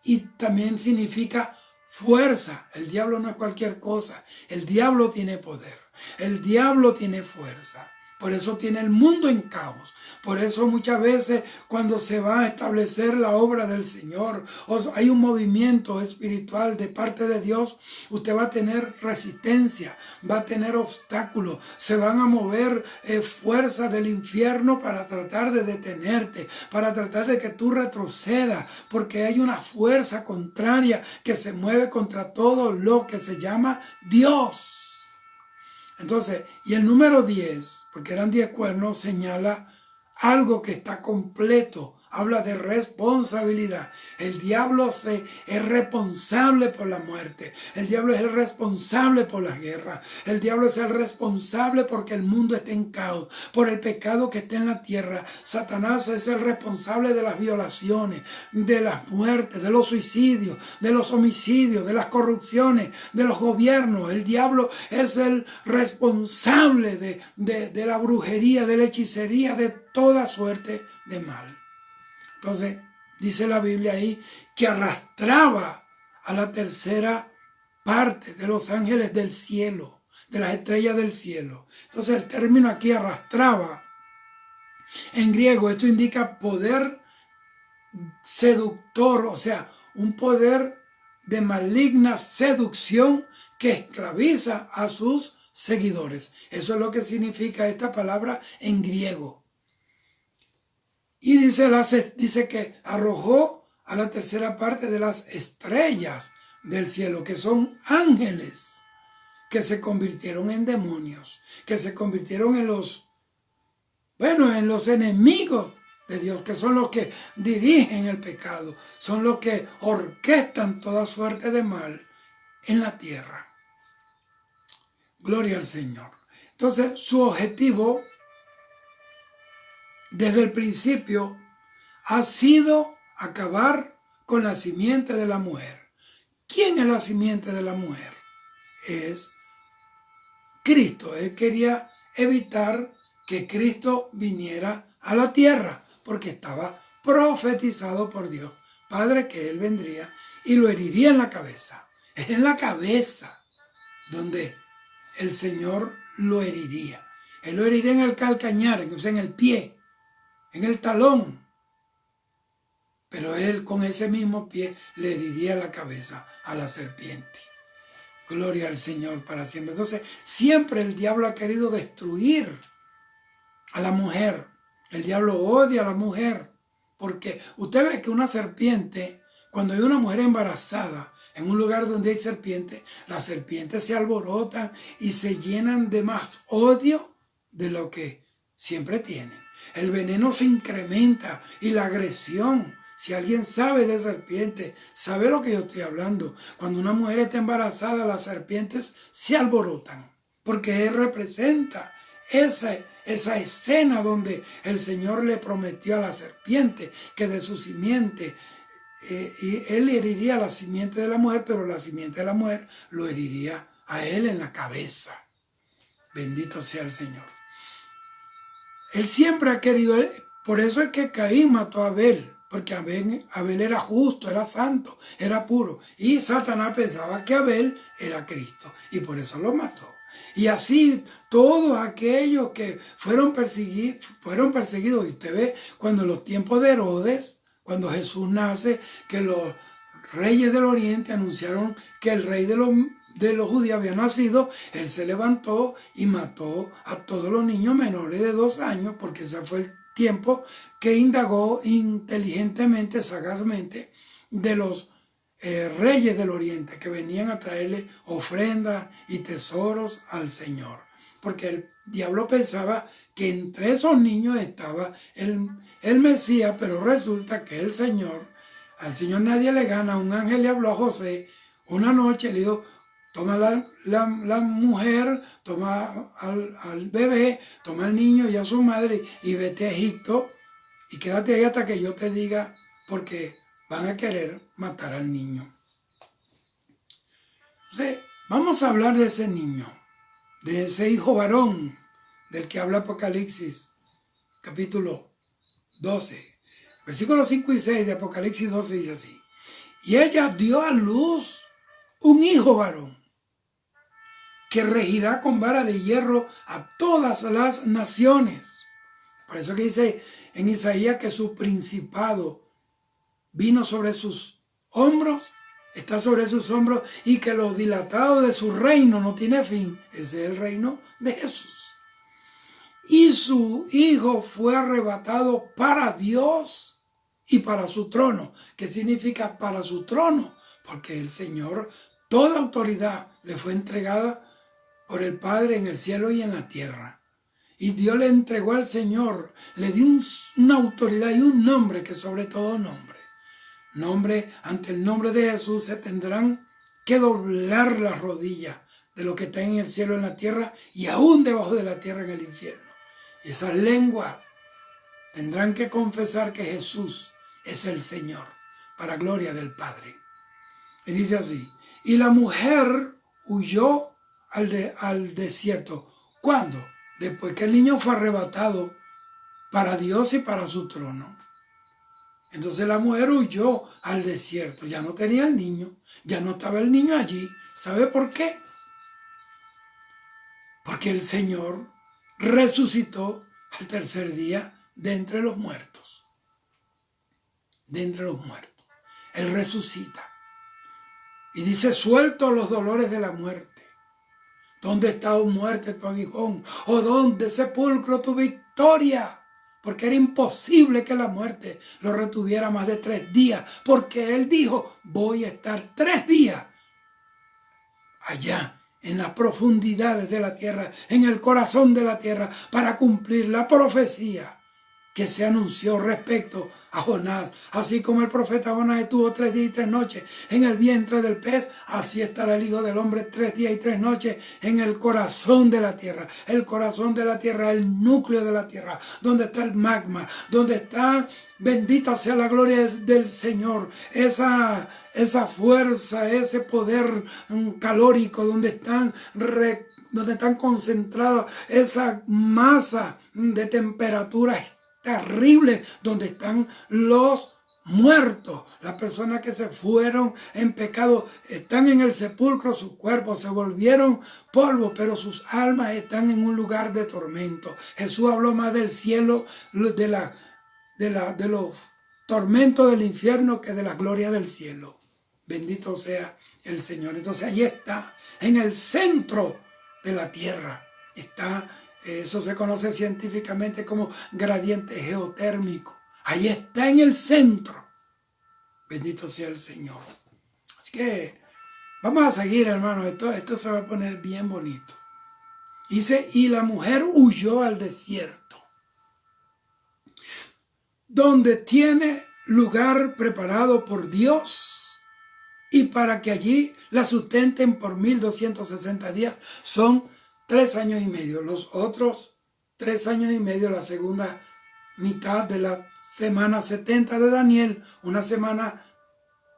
y también significa fuerza. El diablo no es cualquier cosa. El diablo tiene poder. El diablo tiene fuerza. Por eso tiene el mundo en caos. Por eso muchas veces cuando se va a establecer la obra del Señor, o hay un movimiento espiritual de parte de Dios, usted va a tener resistencia, va a tener obstáculos, se van a mover fuerzas del infierno para tratar de detenerte, para tratar de que tú retrocedas, porque hay una fuerza contraria que se mueve contra todo lo que se llama Dios. Entonces, y el número 10, porque eran 10 cuernos, señala algo que está completo, habla de responsabilidad. El diablo es responsable por la muerte. El diablo es el responsable por la guerra. El diablo es el responsable porque el mundo está en caos, por el pecado que está en la tierra. Satanás es el responsable de las violaciones, de las muertes, de los suicidios, de los homicidios, de las corrupciones, de los gobiernos. El diablo es el responsable de la brujería, de la hechicería, de toda suerte de mal. Entonces, dice la Biblia ahí que arrastraba a la tercera parte de los ángeles del cielo, de las estrellas del cielo. Entonces, el término aquí arrastraba, en griego, esto indica poder seductor, o sea, un poder de maligna seducción que esclaviza a sus seguidores. Eso es lo que significa esta palabra en griego. Y dice que arrojó a la tercera parte de las estrellas del cielo, que son ángeles, que se convirtieron en demonios, que se convirtieron en los enemigos de Dios, que son los que dirigen el pecado, son los que orquestan toda suerte de mal en la tierra. Gloria al Señor. Entonces, su objetivo desde el principio ha sido acabar con la simiente de la mujer. ¿Quién es la simiente de la mujer? Es Cristo. Él quería evitar que Cristo viniera a la tierra, porque estaba profetizado por Dios, Padre, que Él vendría y lo heriría en la cabeza. Es en la cabeza donde el Señor lo heriría. Él lo heriría en el calcañar, o sea, en el pie, en el talón. Pero Él con ese mismo pie le heriría la cabeza a la serpiente. Gloria al Señor para siempre. Entonces, siempre el diablo ha querido destruir a la mujer. El diablo odia a la mujer. Porque usted ve que una serpiente, cuando hay una mujer embarazada en un lugar donde hay serpientes, las serpientes se alborotan y se llenan de más odio de lo que siempre tienen. El veneno se incrementa y la agresión. Si alguien sabe de serpientes, sabe lo que yo estoy hablando. Cuando una mujer está embarazada, las serpientes se alborotan, porque él representa esa escena donde el Señor le prometió a la serpiente que de su simiente, y él heriría la simiente de la mujer, pero la simiente de la mujer lo heriría a él en la cabeza. Bendito sea el Señor. Él siempre ha querido, por eso es que Caín mató a Abel, porque Abel era justo, era santo, era puro. Y Satanás pensaba que Abel era Cristo, y por eso lo mató. Y así todos aquellos que fueron perseguidos. Y usted ve cuando en los tiempos de Herodes, cuando Jesús nace, que los reyes del oriente anunciaron que el rey de los judíos había nacido, él se levantó y mató a todos los niños menores de 2 años, porque ese fue el tiempo que indagó inteligentemente, sagazmente, de los reyes del oriente que venían a traerle ofrendas y tesoros al Señor. Porque el diablo pensaba que entre esos niños estaba el Mesías, pero resulta que al Señor nadie le gana. Un ángel le habló a José una noche, le dijo: toma la mujer, toma al bebé, toma al niño y a su madre y vete a Egipto y quédate ahí hasta que yo te diga, porque van a querer matar al niño. Entonces, vamos a hablar de ese niño, de ese hijo varón del que habla Apocalipsis, capítulo 12. Versículos 5 y 6 de Apocalipsis 12 dice así: y ella dio a luz un hijo varón, que regirá con vara de hierro a todas las naciones. Por eso que dice en Isaías que su principado vino sobre sus hombros, está sobre sus hombros, y que lo dilatado de su reino no tiene fin. Ese es el reino de Jesús. Y su hijo fue arrebatado para Dios y para su trono. ¿Qué significa para su trono? Porque el Señor, toda autoridad le fue entregada por el Padre en el cielo y en la tierra. Y Dios le entregó al Señor, le dio una autoridad y un nombre que sobre todo nombre, ante el nombre de Jesús se tendrán que doblar las rodillas de lo que está en el cielo, en la tierra y aún debajo de la tierra en el infierno. Y esas lenguas tendrán que confesar que Jesús es el Señor, para gloria del Padre. Y dice así, y la mujer huyó al desierto. ¿Cuándo? Después que el niño fue arrebatado para Dios y para su trono. Entonces la mujer huyó al desierto. Ya no tenía el niño, ya no estaba el niño allí. ¿Sabe por qué? Porque el Señor resucitó al tercer día de entre los muertos. De entre los muertos. Él resucita. Y dice, suelto los dolores de la muerte. ¿Dónde está, oh muerte, tu aguijón? ¿O dónde, sepulcro, tu victoria? Porque era imposible que la muerte lo retuviera más de 3 días. Porque él dijo, voy a estar 3 días allá en las profundidades de la tierra, en el corazón de la tierra, para cumplir la profecía que se anunció respecto a Jonás. Así como el profeta Jonás estuvo 3 días y 3 noches en el vientre del pez, así estará el Hijo del Hombre 3 días y 3 noches en el corazón de la tierra. El corazón de la tierra, el núcleo de la tierra, donde está el magma, donde está, bendita sea la gloria del Señor, esa fuerza, ese poder calórico, donde están concentradas esa masa de temperatura terrible, donde están los muertos, las personas que se fueron en pecado, están en el sepulcro, sus cuerpos se volvieron polvo, pero sus almas están en un lugar de tormento. Jesús habló más del cielo, de los tormentos del infierno que de la gloria del cielo. Bendito sea el Señor. Entonces ahí está, en el centro de la tierra, está. Eso se conoce científicamente como gradiente geotérmico. Ahí está en el centro. Bendito sea el Señor. Así que vamos a seguir, hermanos. Esto se va a poner bien bonito. Dice, y la mujer huyó al desierto, donde tiene lugar preparado por Dios, y para que allí la sustenten por 1260 días. Son 3 años y medio. Los otros 3 años y medio, la segunda mitad de la semana 70 de Daniel. Una semana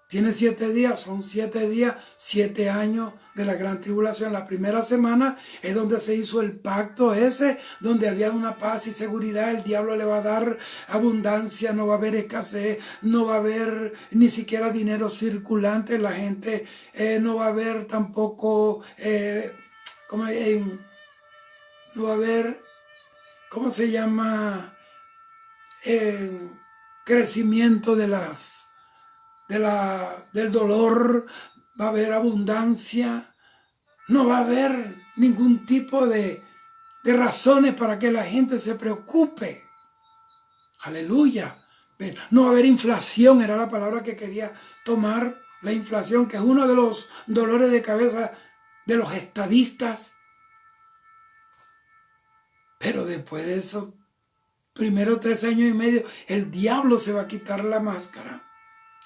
tiene 7 días, son 7 días, 7 años de la gran tribulación. La primera semana es donde se hizo el pacto ese, donde había una paz y seguridad. El diablo le va a dar abundancia, no va a haber escasez, no va a haber ni siquiera dinero circulante. La gente no va a haber tampoco... no va a haber, ¿cómo se llama? Crecimiento del dolor, va a haber abundancia, no va a haber ningún tipo de razones para que la gente se preocupe. Aleluya. No va a haber inflación, era la palabra que quería tomar, la inflación, que es uno de los dolores de cabeza de los estadistas. Pero después de esos primeros 3 años y medio, el diablo se va a quitar la máscara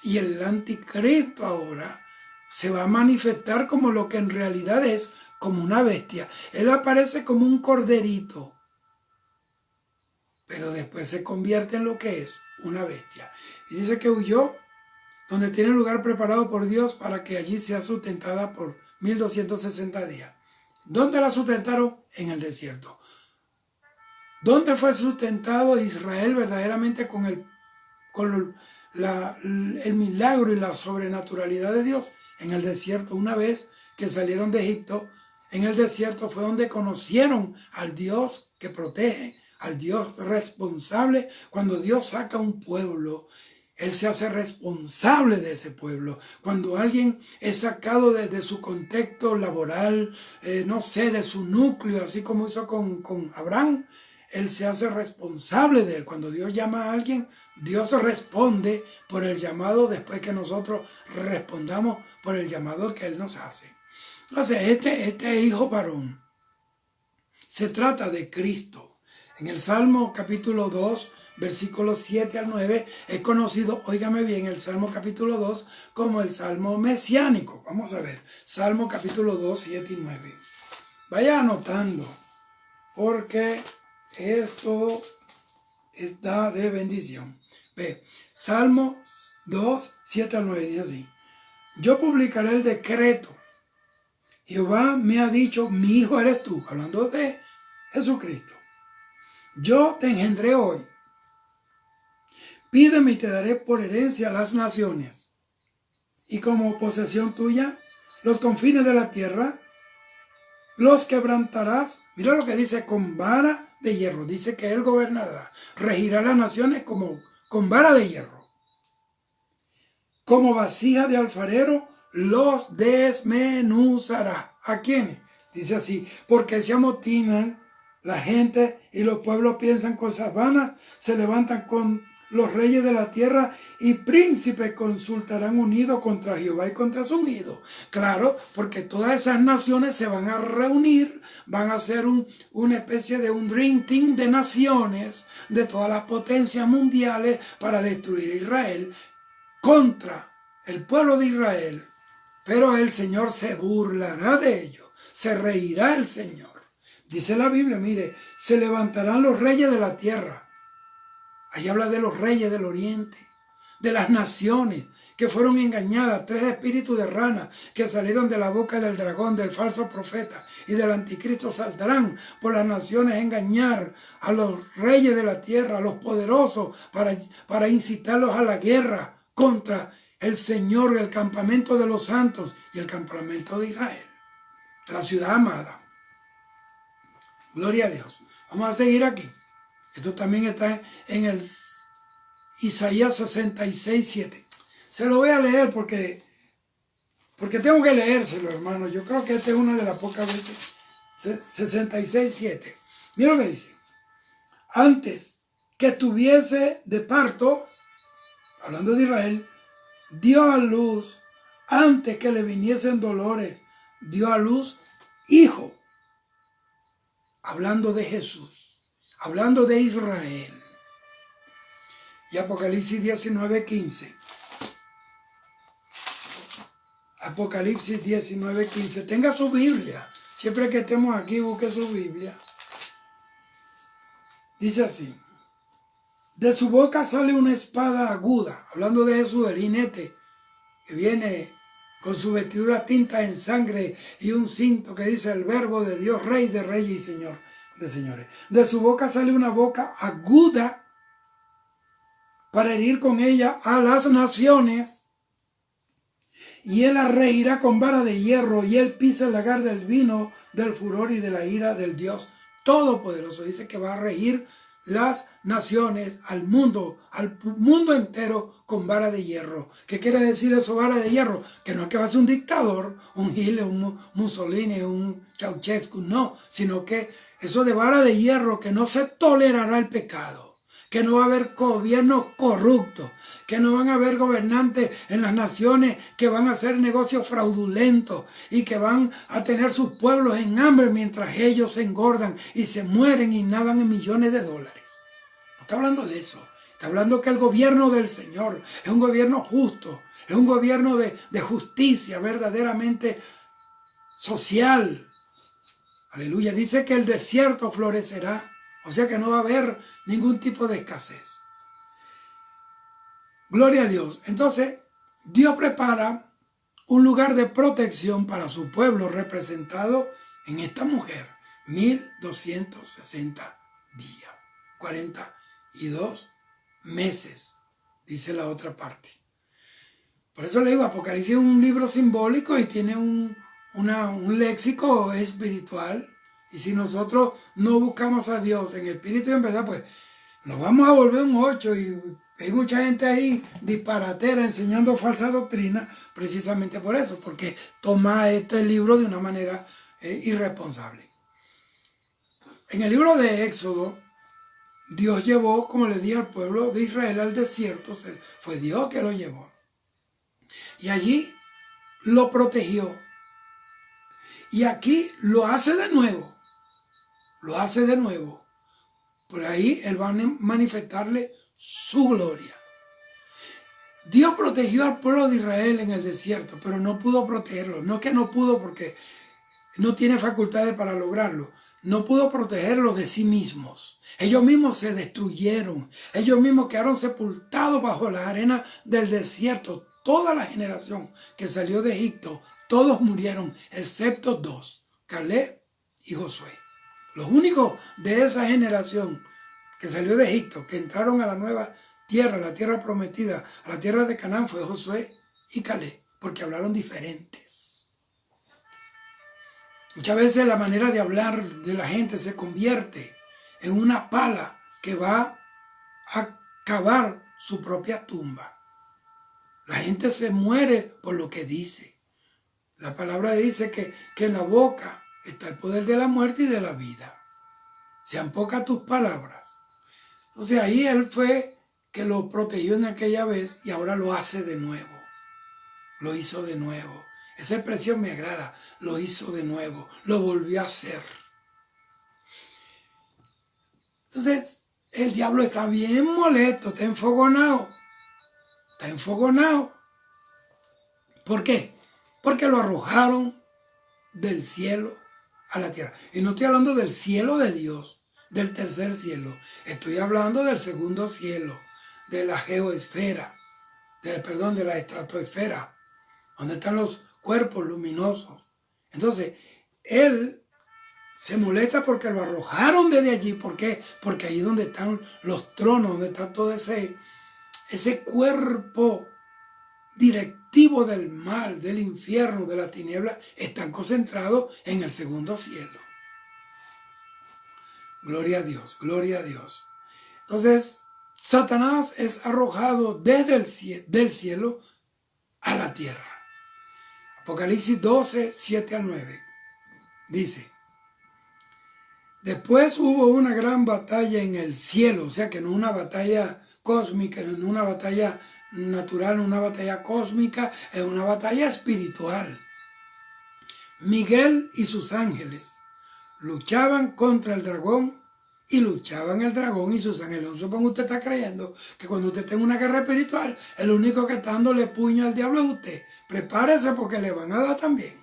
y el anticristo ahora se va a manifestar como lo que en realidad es, como una bestia. Él aparece como un corderito, pero después se convierte en lo que es, una bestia. Y dice que huyó donde tiene lugar preparado por Dios para que allí sea sustentada por 1260 días. ¿Dónde la sustentaron? En el desierto. ¿Dónde fue sustentado Israel verdaderamente con el milagro y la sobrenaturalidad de Dios? En el desierto. Una vez que salieron de Egipto, en el desierto fue donde conocieron al Dios que protege, al Dios responsable. Cuando Dios saca un pueblo, Él se hace responsable de ese pueblo. Cuando alguien es sacado desde su contexto laboral, no sé, de su núcleo, así como hizo con Abraham, Él se hace responsable de él. Cuando Dios llama a alguien, Dios responde por el llamado después que nosotros respondamos por el llamado que Él nos hace. Entonces, este hijo varón se trata de Cristo. En el Salmo capítulo 2, versículos 7 al 9, es conocido, óigame bien, el Salmo capítulo 2 como el Salmo mesiánico. Vamos a ver, Salmo capítulo 2, 7 y 9. Vaya anotando, porque esto está de bendición. Ve, Salmo 2, 7 al 9 dice así: yo publicaré el decreto. Jehová me ha dicho, mi hijo eres tú, hablando de Jesucristo. Yo te engendré hoy. Pídeme y te daré por herencia las naciones, y como posesión tuya los confines de la tierra. Los quebrantarás. Mira lo que dice: con vara de hierro. Dice que él gobernará, regirá las naciones con vara de hierro. Como vasija de alfarero los desmenuzará. ¿A quiénes? Dice así: porque se amotinan la gente y los pueblos piensan cosas vanas, se levantan con los reyes de la tierra y príncipes consultarán unidos contra Jehová y contra su ungido. Claro, porque todas esas naciones se van a reunir, van a hacer una especie de un dream team de naciones, de todas las potencias mundiales, para destruir a Israel contra el pueblo de Israel. Pero el Señor se burlará de ellos, se reirá el Señor. Dice la Biblia, mire, se levantarán los reyes de la tierra. Ahí habla de los reyes del oriente, de las naciones que fueron engañadas, 3 espíritus de rana que salieron de la boca del dragón, del falso profeta y del anticristo, saldrán por las naciones a engañar a los reyes de la tierra, a los poderosos, para incitarlos a la guerra contra el Señor, el campamento de los santos y el campamento de Israel, la ciudad amada. Gloria a Dios. Vamos a seguir aquí. Esto también está en el Isaías 66, 7. Se lo voy a leer porque tengo que leérselo, hermano. Yo creo que esta es una de las pocas veces. 66, 7. Mira lo que dice: antes que estuviese de parto, hablando de Israel, dio a luz, antes que le viniesen dolores, dio a luz hijo. Hablando de Jesús, hablando de Israel. Y Apocalipsis 19, 15. Apocalipsis 19, 15. Tenga su Biblia. Siempre que estemos aquí, busque su Biblia. Dice así: de su boca sale una espada aguda. Hablando de Jesús, el jinete, que viene con su vestidura tinta en sangre y un cinto que dice: el verbo de Dios, Rey de reyes y Señor de señores. De su boca sale una boca aguda para herir con ella a las naciones, y él la regirá con vara de hierro, y él pisa el lagar del vino del furor y de la ira del Dios Todopoderoso. Dice que va a regir las naciones, al mundo entero con vara de hierro. ¿Qué quiere decir eso, vara de hierro? Que no es que va a ser un dictador, un Hitler, un Mussolini, un Ceausescu, no, sino que eso de vara de hierro, que no se tolerará el pecado, que no va a haber gobiernos corruptos, que no van a haber gobernantes en las naciones que van a hacer negocios fraudulentos y que van a tener sus pueblos en hambre mientras ellos se engordan y se mueren y nadan en millones de dólares. No está hablando de eso. Está hablando que el gobierno del Señor es un gobierno justo, es un gobierno de justicia verdaderamente social. Aleluya. Dice que el desierto florecerá. O sea que no va a haber ningún tipo de escasez. Gloria a Dios. Entonces, Dios prepara un lugar de protección para su pueblo representado en esta mujer. 1260 días. 42 meses, dice la otra parte. Por eso le digo, Apocalipsis es un libro simbólico y tiene un léxico espiritual. Y si nosotros no buscamos a Dios en espíritu y en verdad, pues nos vamos a volver un 8. Y hay mucha gente ahí disparatera enseñando falsa doctrina precisamente por eso, porque toma este libro de una manera irresponsable. En el libro de Éxodo, Dios llevó, como le dije, al pueblo de Israel al desierto. Fue Dios que lo llevó. Y allí lo protegió. Y aquí lo hace de nuevo. Lo hace de nuevo. Por ahí Él va a manifestarle su gloria. Dios protegió al pueblo de Israel en el desierto, pero no pudo protegerlo. No es que no pudo porque no tiene facultades para lograrlo. No pudo protegerlos de sí mismos. Ellos mismos se destruyeron. Ellos mismos quedaron sepultados bajo la arena del desierto. Toda la generación que salió de Egipto, todos murieron, excepto dos, Caleb y Josué. Los únicos de esa generación que salió de Egipto, que entraron a la nueva tierra, la tierra prometida, a la tierra de Canaán, fue Josué y Caleb, porque hablaron diferentes. Muchas veces la manera de hablar de la gente se convierte en una pala que va a cavar su propia tumba. La gente se muere por lo que dice. La palabra dice que en la boca está el poder de la muerte y de la vida. Sean pocas tus palabras. Entonces ahí Él fue que lo protegió en aquella vez y ahora lo hace de nuevo. Lo hizo de nuevo. Esa expresión me agrada. Lo hizo de nuevo. Lo volvió a hacer. Entonces el diablo está bien molesto, está enfogonado. Está enfogonado. ¿Por qué? Porque lo arrojaron del cielo a la tierra. Y no estoy hablando del cielo de Dios, del tercer cielo. Estoy hablando del segundo cielo, de la geoesfera, de la estratosfera, donde están los cuerpos luminosos. Entonces, él se molesta porque lo arrojaron desde allí. ¿Por qué? Porque ahí donde están los tronos, donde está todo ese cuerpo directivo del mal, del infierno, de la tiniebla, están concentrados en el segundo cielo. Gloria a Dios, gloria a Dios. Entonces, Satanás es arrojado desde del cielo a la tierra. Apocalipsis 12, 7 al 9. Dice: después hubo una gran batalla en el cielo, o sea que no una batalla cósmica, no una batalla natural, una batalla cósmica, es una batalla espiritual. Miguel y sus ángeles luchaban contra el dragón y luchaban el dragón y sus ángeles. No supongo usted está creyendo que cuando usted tenga una guerra espiritual, el único que está dándole puño al diablo es usted. Prepárese porque le van a dar también.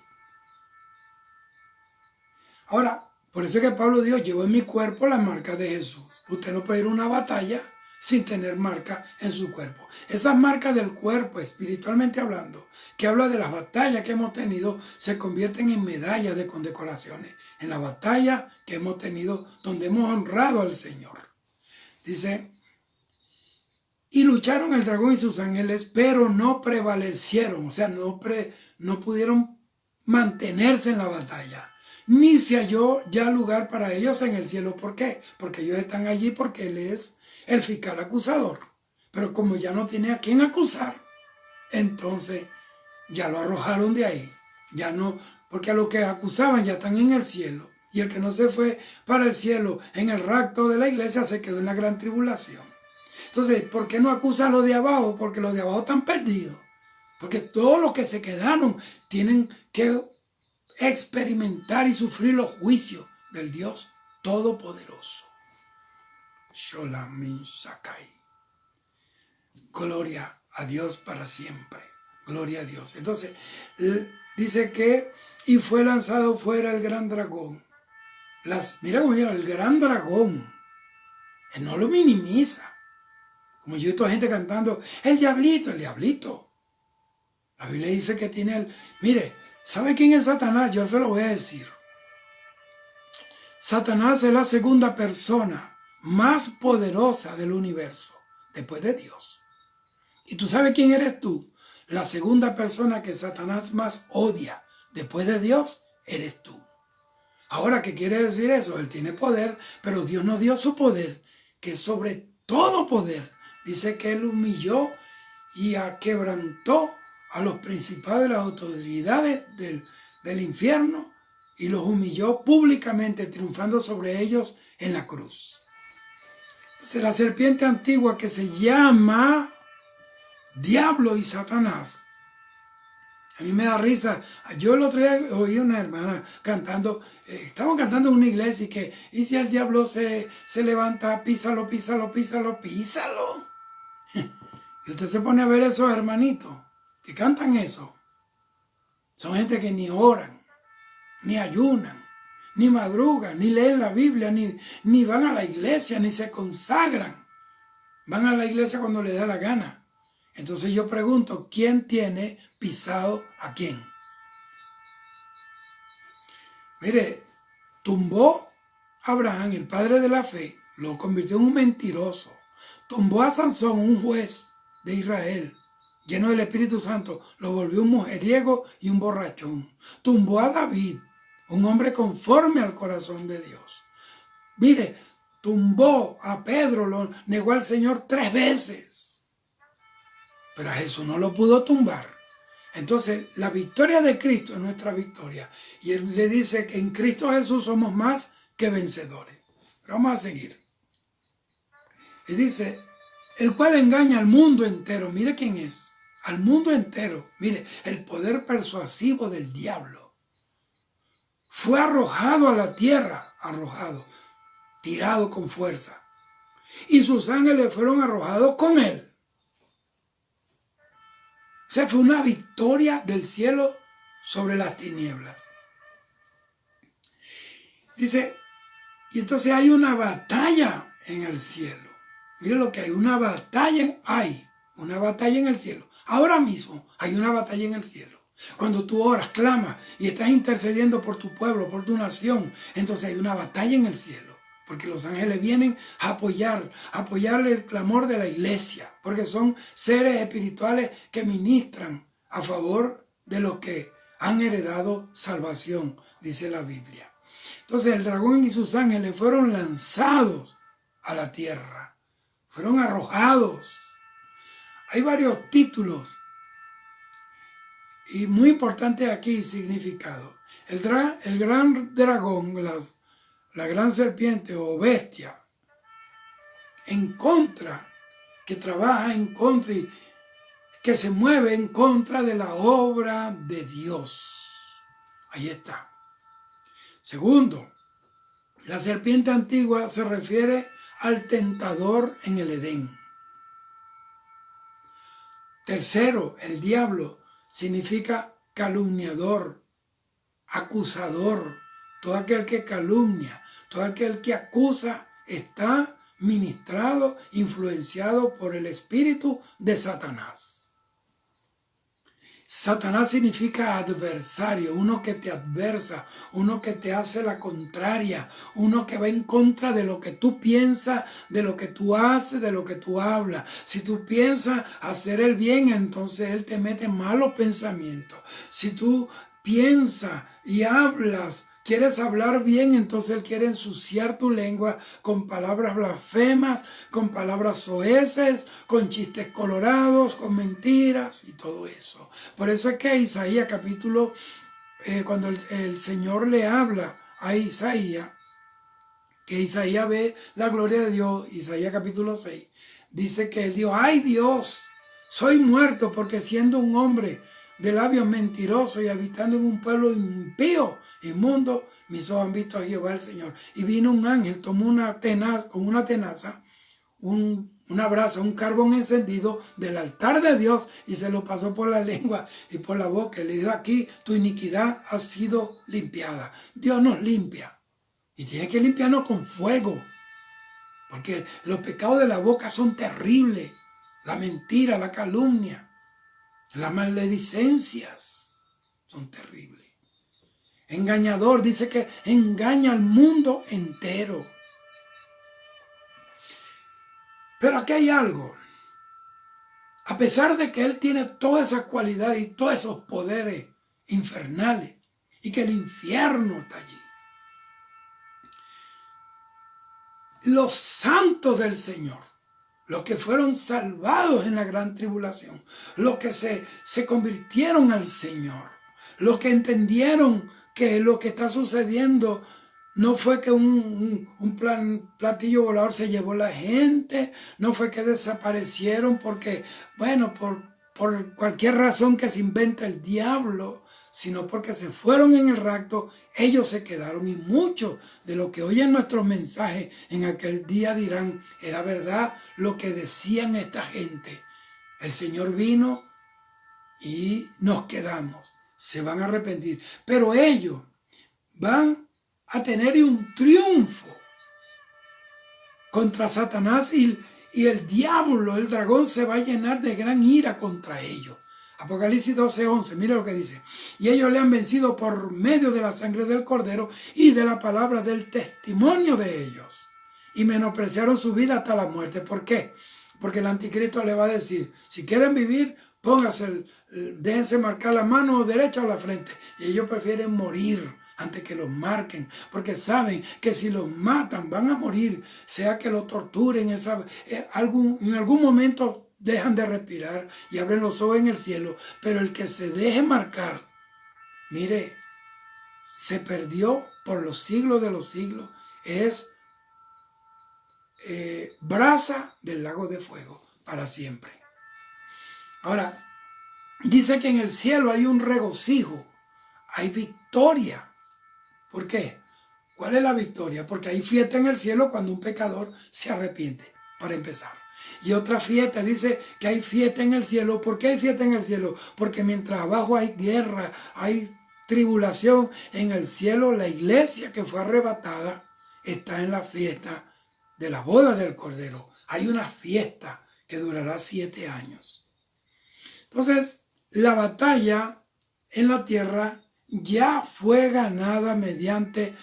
Ahora, por eso es que Pablo dijo: llevo en mi cuerpo las marcas de Jesús. Usted no puede ir a una batalla sin tener marcas en su cuerpo. Esas marcas del cuerpo, espiritualmente hablando, que habla de las batallas que hemos tenido, se convierten en medallas de condecoraciones. En la batalla que hemos tenido, donde hemos honrado al Señor. Dice: y lucharon el dragón y sus ángeles, pero no prevalecieron. O sea, no pudieron mantenerse en la batalla. Ni se halló ya lugar para ellos en el cielo. ¿Por qué? Porque ellos están allí porque Él es el fiscal acusador. Pero como ya no tiene a quién acusar, entonces ya lo arrojaron de ahí. Ya no, porque a los que acusaban ya están en el cielo. Y el que no se fue para el cielo en el rapto de la iglesia se quedó en la gran tribulación. Entonces, ¿por qué no acusa a los de abajo? Porque los de abajo están perdidos. Porque todos los que se quedaron tienen que experimentar y sufrir los juicios del Dios Todopoderoso. Sholami Sakai. Gloria a Dios para siempre. Gloria a Dios. Entonces, dice que y fue lanzado fuera el gran dragón. Mira cómo el gran dragón. Él no lo minimiza. Como yo he visto a gente cantando, el diablito, el diablito. La Biblia dice que tiene el... Mire, ¿sabe quién es Satanás? Yo se lo voy a decir. Satanás es la segunda persona más poderosa del universo, después de Dios. ¿Y tú sabes quién eres tú? La segunda persona que Satanás más odia, después de Dios, eres tú. Ahora, ¿qué quiere decir eso? Él tiene poder, pero Dios nos dio su poder, que es sobre todo poder. Dice que Él humilló y quebrantó a los principados y las autoridades del infierno y los humilló públicamente, triunfando sobre ellos en la cruz. Entonces, la serpiente antigua, que se llama Diablo y Satanás, A mí me da risa. Yo el otro día oí una hermana cantando, estaban cantando en una iglesia y si el diablo se levanta, písalo, písalo, písalo, písalo. Y usted se pone a ver esos hermanitos que cantan eso. Son gente que ni oran, ni ayunan, ni madrugan, ni leen la Biblia, ni van a la iglesia, ni se consagran. Van a la iglesia cuando les da la gana. Entonces yo pregunto, ¿quién tiene pisado a quién? Mire, tumbó a Abraham, el padre de la fe, lo convirtió en un mentiroso. Tumbó a Sansón, un juez de Israel, lleno del Espíritu Santo, lo volvió un mujeriego y un borrachón. Tumbó a David, un hombre conforme al corazón de Dios. Mire, tumbó a Pedro, lo negó al Señor 3 veces. Pero a Jesús no lo pudo tumbar. Entonces, la victoria de Cristo es nuestra victoria. Y Él le dice que en Cristo Jesús somos más que vencedores. Pero vamos a seguir. Y dice, el cual engaña al mundo entero. Mire quién es. Al mundo entero. Mire, el poder persuasivo del diablo. Fue arrojado a la tierra. Arrojado. Tirado con fuerza. Y sus ángeles fueron arrojados con él. O sea, fue una victoria del cielo sobre las tinieblas. Dice, y entonces hay una batalla en el cielo. Mire lo que hay, una batalla en el cielo. Ahora mismo hay una batalla en el cielo. Cuando tú oras, clamas y estás intercediendo por tu pueblo, por tu nación, entonces hay una batalla en el cielo. Porque los ángeles vienen a apoyar el clamor de la iglesia. Porque son seres espirituales que ministran a favor de los que han heredado salvación, dice la Biblia. Entonces el dragón y sus ángeles fueron lanzados a la tierra. Fueron arrojados. Hay varios títulos. Y muy importante aquí significado. El gran dragón, la gran serpiente o bestia, en contra, que trabaja en contra y que se mueve en contra de la obra de Dios. Ahí está. Segundo, la serpiente antigua se refiere al tentador en el Edén. Tercero, el diablo significa calumniador, acusador. Todo aquel que calumnia, todo aquel que acusa está ministrado, influenciado por el espíritu de Satanás. Satanás significa adversario, uno que te adversa, uno que te hace la contraria, uno que va en contra de lo que tú piensas, de lo que tú haces, de lo que tú hablas. Si tú piensas hacer el bien, entonces él te mete malos pensamientos. Si tú piensas y hablas, quieres hablar bien, entonces él quiere ensuciar tu lengua con palabras blasfemas, con palabras soeces, con chistes colorados, con mentiras y todo eso. Por eso es que Isaías capítulo, cuando el Señor le habla a Isaías, que Isaías ve la gloria de Dios, Isaías capítulo 6, dice que él dijo, ¡ay Dios! Soy muerto porque siendo un hombre de labios mentirosos y habitando en un pueblo impío, inmundo, mis ojos han visto a Jehová el Señor. Y vino un ángel, tomó con una tenaza, una brasa, un carbón encendido del altar de Dios y se lo pasó por la lengua y por la boca. Y le dijo, aquí tu iniquidad ha sido limpiada. Dios nos limpia y tiene que limpiarnos con fuego, porque los pecados de la boca son terribles. La mentira, la calumnia, las maledicencias son terribles. Engañador, dice que engaña al mundo entero. Pero aquí hay algo. A pesar de que él tiene todas esas cualidades y todos esos poderes infernales y que el infierno está allí, los santos del Señor, los que fueron salvados en la gran tribulación, los que se convirtieron al Señor, los que entendieron que lo que está sucediendo no fue que un platillo volador se llevó la gente, no fue que desaparecieron porque, bueno, por cualquier razón que se inventa el diablo, sino porque se fueron en el rapto, ellos se quedaron. Y muchos de los que oyen nuestros mensajes en aquel día dirán, era verdad lo que decían esta gente. El Señor vino y nos quedamos. Se van a arrepentir. Pero ellos van a tener un triunfo contra Satanás y el diablo, el dragón, se va a llenar de gran ira contra ellos. Apocalipsis 12:11, mire lo que dice. Y ellos le han vencido por medio de la sangre del Cordero y de la palabra del testimonio de ellos. Y menospreciaron su vida hasta la muerte. ¿Por qué? Porque el anticristo le va a decir, si quieren vivir, pónganse, déjense marcar la mano derecha o la frente. Y ellos prefieren morir antes que los marquen, porque saben que si los matan van a morir, sea que los torturen, en algún momento dejan de respirar y abren los ojos en el cielo, pero el que se deje marcar, mire, se perdió por los siglos de los siglos, es brasa del lago de fuego para siempre. Ahora, dice que en el cielo hay un regocijo, hay victoria. ¿Por qué? ¿Cuál es la victoria? Porque hay fiesta en el cielo cuando un pecador se arrepiente, para empezar. Y otra fiesta, dice que hay fiesta en el cielo. ¿Por qué hay fiesta en el cielo? Porque mientras abajo hay guerra, hay tribulación, en el cielo la iglesia que fue arrebatada está en la fiesta de la boda del Cordero. Hay una fiesta que durará 7 años. Entonces, la batalla en la tierra ya fue ganada mediante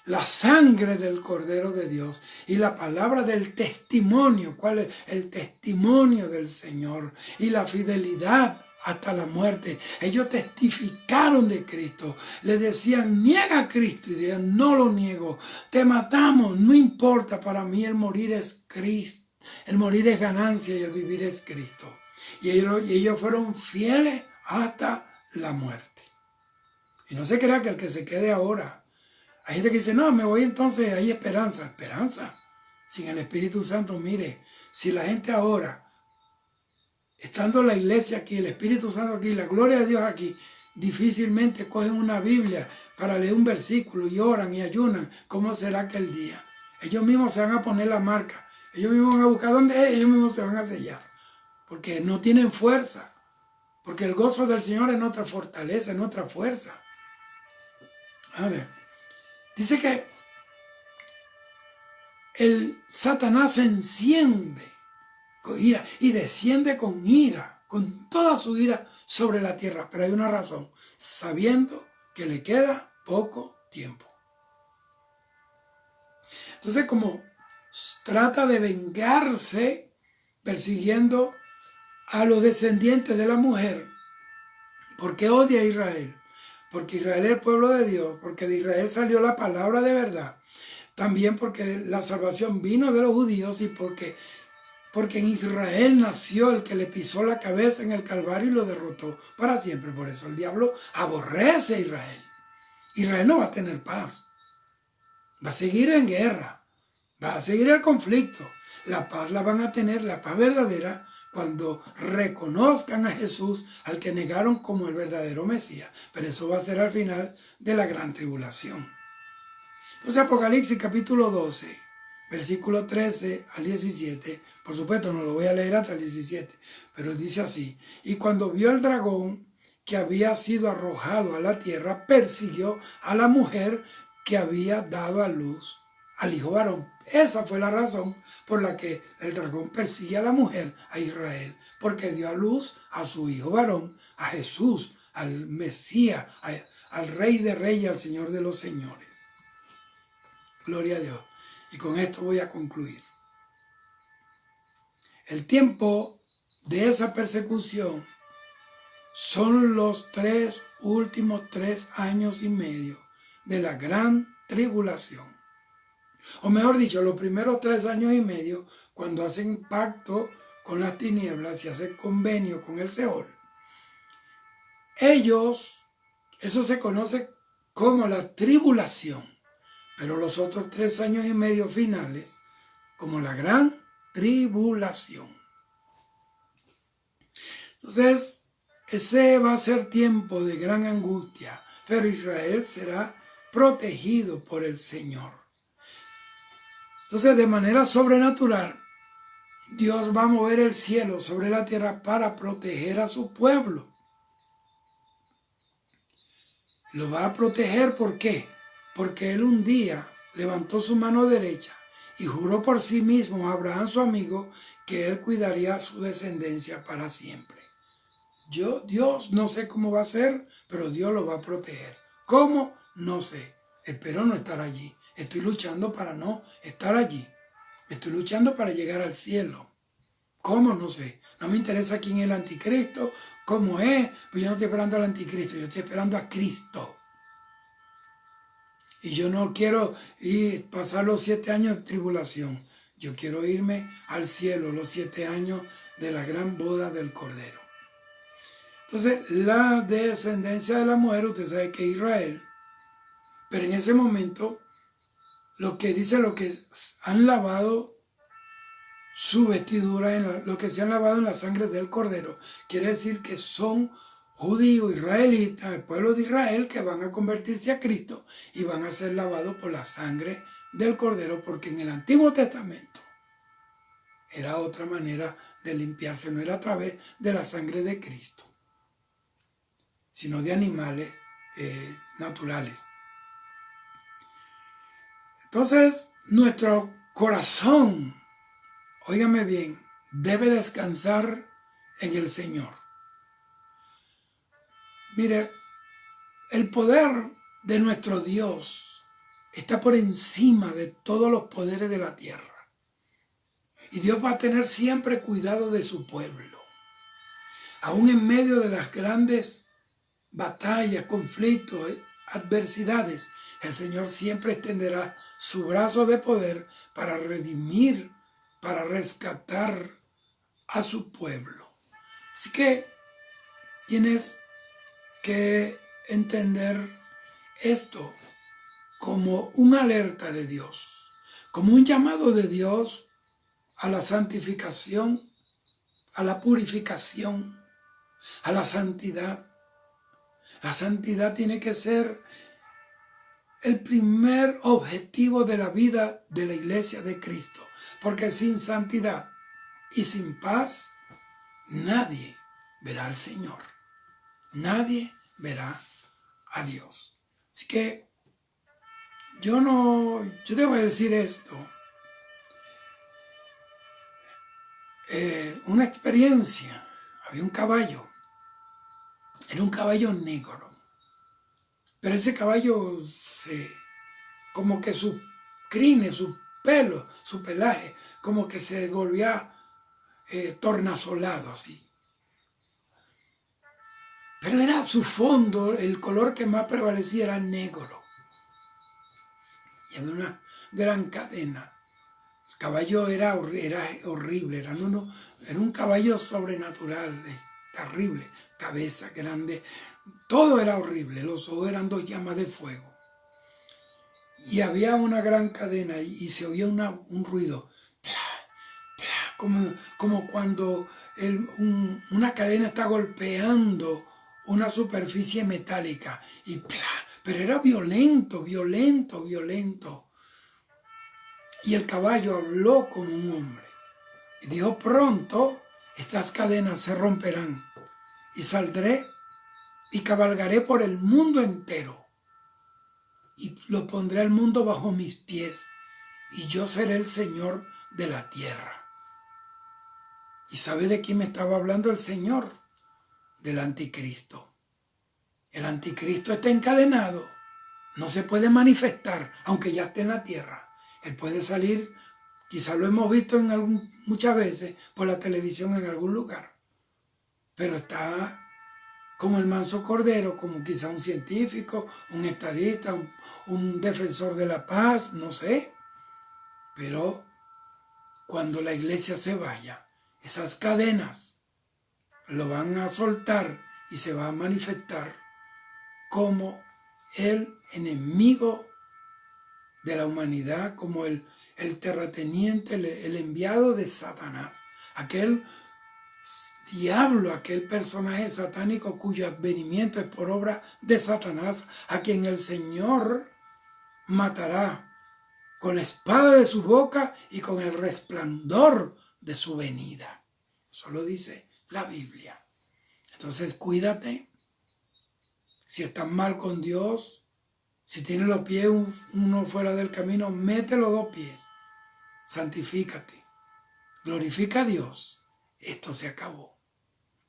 la sangre del Cordero de Dios y la palabra del testimonio. ¿Cuál es? El testimonio del Señor y la fidelidad hasta la muerte. Ellos testificaron de Cristo. Le decían, niega a Cristo. Y decían, no lo niego. Te matamos, no importa. Para mí el morir es Cristo. El morir es ganancia y el vivir es Cristo. Y ellos fueron fieles hasta la muerte. Y no se crea que el que se quede ahora. Hay gente que dice, no, me voy entonces, hay esperanza. Esperanza. Sin el Espíritu Santo, mire, si la gente ahora, estando la iglesia aquí, el Espíritu Santo aquí, la gloria de Dios aquí, difícilmente cogen una Biblia para leer un versículo y oran y ayunan, ¿cómo será aquel día? Ellos mismos se van a poner la marca. Ellos mismos van a buscar dónde es, ellos mismos se van a sellar. Porque no tienen fuerza. Porque el gozo del Señor es nuestra fortaleza, es nuestra fuerza. Dice que el Satanás se enciende con ira y desciende con ira, con toda su ira sobre la tierra. Pero hay una razón, sabiendo que le queda poco tiempo. Entonces, como trata de vengarse persiguiendo a los descendientes de la mujer, ¿por qué odia a Israel? Porque Israel es el pueblo de Dios, porque de Israel salió la palabra de verdad. También porque la salvación vino de los judíos y porque en Israel nació el que le pisó la cabeza en el Calvario y lo derrotó para siempre. Por eso el diablo aborrece a Israel. Israel no va a tener paz. Va a seguir en guerra. Va a seguir el conflicto. La paz la van a tener, la paz verdadera, cuando reconozcan a Jesús, al que negaron como el verdadero Mesías. Pero eso va a ser al final de la gran tribulación. Entonces Apocalipsis capítulo 12, versículo 13 al 17, por supuesto no lo voy a leer hasta el 17, pero dice así: y cuando vio el dragón que había sido arrojado a la tierra, persiguió a la mujer que había dado a luz al hijo varón. Esa fue la razón por la que el dragón persigue a la mujer, a Israel, porque dio a luz a su hijo varón, a Jesús, al Mesías, al Rey de Reyes, al Señor de los Señores. Gloria a Dios. Y con esto voy a concluir. El tiempo de esa persecución son los últimos 3 años y medio de la gran tribulación. O mejor dicho, los primeros 3 años y medio, cuando hacen pacto con las tinieblas y hacen convenio con el Seol. Eso se conoce como la tribulación. Pero los otros 3 años y medio finales, como la gran tribulación. Entonces, ese va a ser tiempo de gran angustia, pero Israel será protegido por el Señor. Entonces, de manera sobrenatural, Dios va a mover el cielo sobre la tierra para proteger a su pueblo. Lo va a proteger, ¿por qué? Porque Él un día levantó su mano derecha y juró por sí mismo a Abraham, su amigo, que Él cuidaría a su descendencia para siempre. Dios no sé cómo va a ser, pero Dios lo va a proteger. ¿Cómo? No sé. Espero no estar allí. Estoy luchando para no estar allí. Estoy luchando para llegar al cielo. ¿Cómo? No sé. No me interesa quién es el anticristo, cómo es. Pues yo no estoy esperando al anticristo, yo estoy esperando a Cristo. Y yo no quiero pasar los 7 años de tribulación. Yo quiero irme al cielo, los 7 años de la gran boda del Cordero. Entonces, la descendencia de la mujer, usted sabe que es Israel. Pero en ese momento, lo que dice, lo que han lavado su vestidura, lo que se han lavado en la sangre del Cordero, quiere decir que son judíos, israelitas, el pueblo de Israel, que van a convertirse a Cristo y van a ser lavados por la sangre del Cordero, porque en el Antiguo Testamento era otra manera de limpiarse, no era a través de la sangre de Cristo, sino de animales naturales. Entonces, nuestro corazón, óigame bien, debe descansar en el Señor. Mire, el poder de nuestro Dios está por encima de todos los poderes de la tierra. Y Dios va a tener siempre cuidado de su pueblo. Aún en medio de las grandes batallas, conflictos, adversidades, el Señor siempre extenderá su brazo de poder para redimir, para rescatar a su pueblo. Así que tienes que entender esto como una alerta de Dios, como un llamado de Dios a la santificación, a la purificación, a la santidad. La santidad tiene que ser el primer objetivo de la vida de la iglesia de Cristo, porque sin santidad y sin paz, nadie verá al Señor. Nadie verá a Dios. Así que yo te voy a decir esto. Una experiencia. Había un caballo. Era un caballo negro. Pero ese caballo como que sus crines, sus pelos, su pelaje, como que se volvía tornasolado así. Pero era su fondo, el color que más prevalecía era negro. Y había una gran cadena. El caballo era horrible, era un caballo sobrenatural, terrible, cabeza grande, todo era horrible, los ojos eran 2 llamas de fuego. Y había una gran cadena y se oía un ruido, como cuando una cadena está golpeando una superficie metálica, pero era violento, violento, violento. Y el caballo habló como un hombre y dijo: pronto estas cadenas se romperán y saldré y cabalgaré por el mundo entero y lo pondré al mundo bajo mis pies y yo seré el Señor de la tierra. ¿Y sabe de quién me estaba hablando el Señor? Del anticristo. El anticristo está encadenado, no se puede manifestar aunque ya esté en la tierra. Él puede salir, quizás lo hemos visto muchas veces por la televisión en algún lugar, pero está como el manso cordero, como quizá un científico, un estadista, un defensor de la paz, no sé. Pero cuando la iglesia se vaya, esas cadenas lo van a soltar y se va a manifestar como el enemigo de la humanidad, como el terrateniente, el enviado de Satanás, aquel diablo, aquel personaje satánico cuyo advenimiento es por obra de Satanás, a quien el Señor matará con la espada de su boca y con el resplandor de su venida. Eso lo dice la Biblia. Entonces cuídate. Si estás mal con Dios, si tienes los pies uno fuera del camino, mete los dos pies. Santifícate. Glorifica a Dios. Esto se acabó.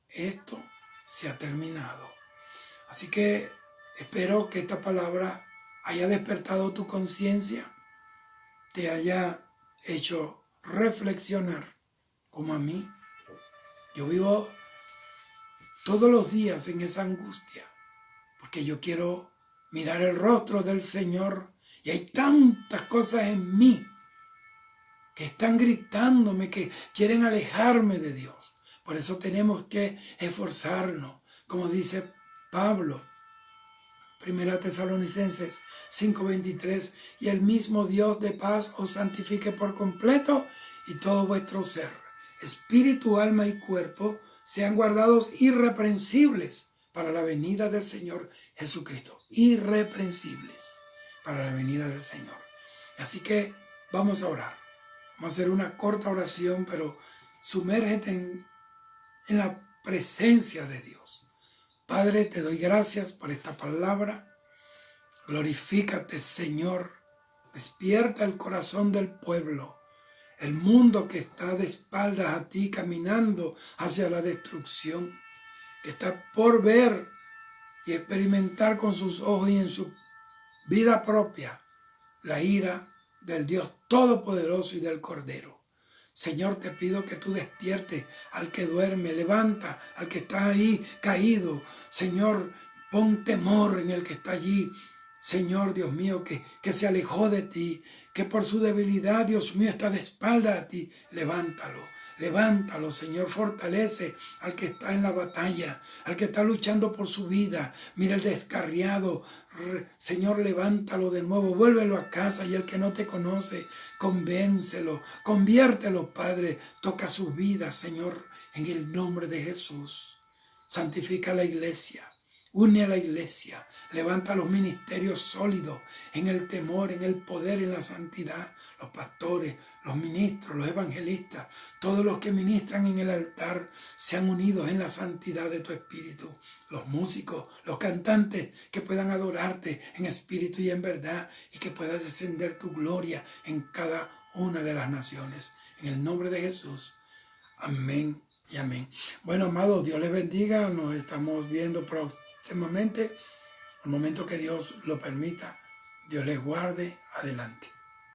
Esto se ha terminado. Así que espero que esta palabra haya despertado tu conciencia, te haya hecho reflexionar como a mí. Yo vivo todos los días en esa angustia, porque yo quiero mirar el rostro del Señor y hay tantas cosas en mí que están gritándome, que quieren alejarme de Dios. Por eso tenemos que esforzarnos, como dice Pablo, 1 Tesalonicenses 5:23, y el mismo Dios de paz os santifique por completo y todo vuestro ser, espíritu, alma y cuerpo, sean guardados irreprensibles para la venida del Señor Jesucristo. Irreprensibles para la venida del Señor. Así que vamos a orar. Vamos a hacer una corta oración, pero sumérgete en la presencia de Dios. Padre, te doy gracias por esta palabra. Glorifícate, Señor. Despierta el corazón del pueblo. El mundo que está de espaldas a ti, caminando hacia la destrucción, que está por ver y experimentar con sus ojos y en su vida propia la ira del Dios Todopoderoso y del Cordero. Señor, te pido que tú despiertes al que duerme, levanta al que está ahí caído. Señor, pon temor en el que está allí. Señor, Dios mío, que se alejó de ti, que por su debilidad, Dios mío, está de espalda a ti. Levántalo, levántalo, Señor, fortalece al que está en la batalla, al que está luchando por su vida. Mira el descarriado, Señor, levántalo de nuevo, vuélvelo a casa, y el que no te conoce, convéncelo, conviértelo, Padre, toca sus vidas, Señor, en el nombre de Jesús. Santifica la iglesia. Une a la iglesia, levanta los ministerios sólidos en el temor, en el poder, en la santidad. Los pastores, los ministros, los evangelistas, todos los que ministran en el altar sean unidos en la santidad de tu espíritu. Los músicos, los cantantes que puedan adorarte en espíritu y en verdad, y que pueda descender tu gloria en cada una de las naciones. En el nombre de Jesús. Amén y amén. Bueno, amados, Dios les bendiga. Nos estamos viendo próximamente, al momento que Dios lo permita. Dios les guarde. Adelante.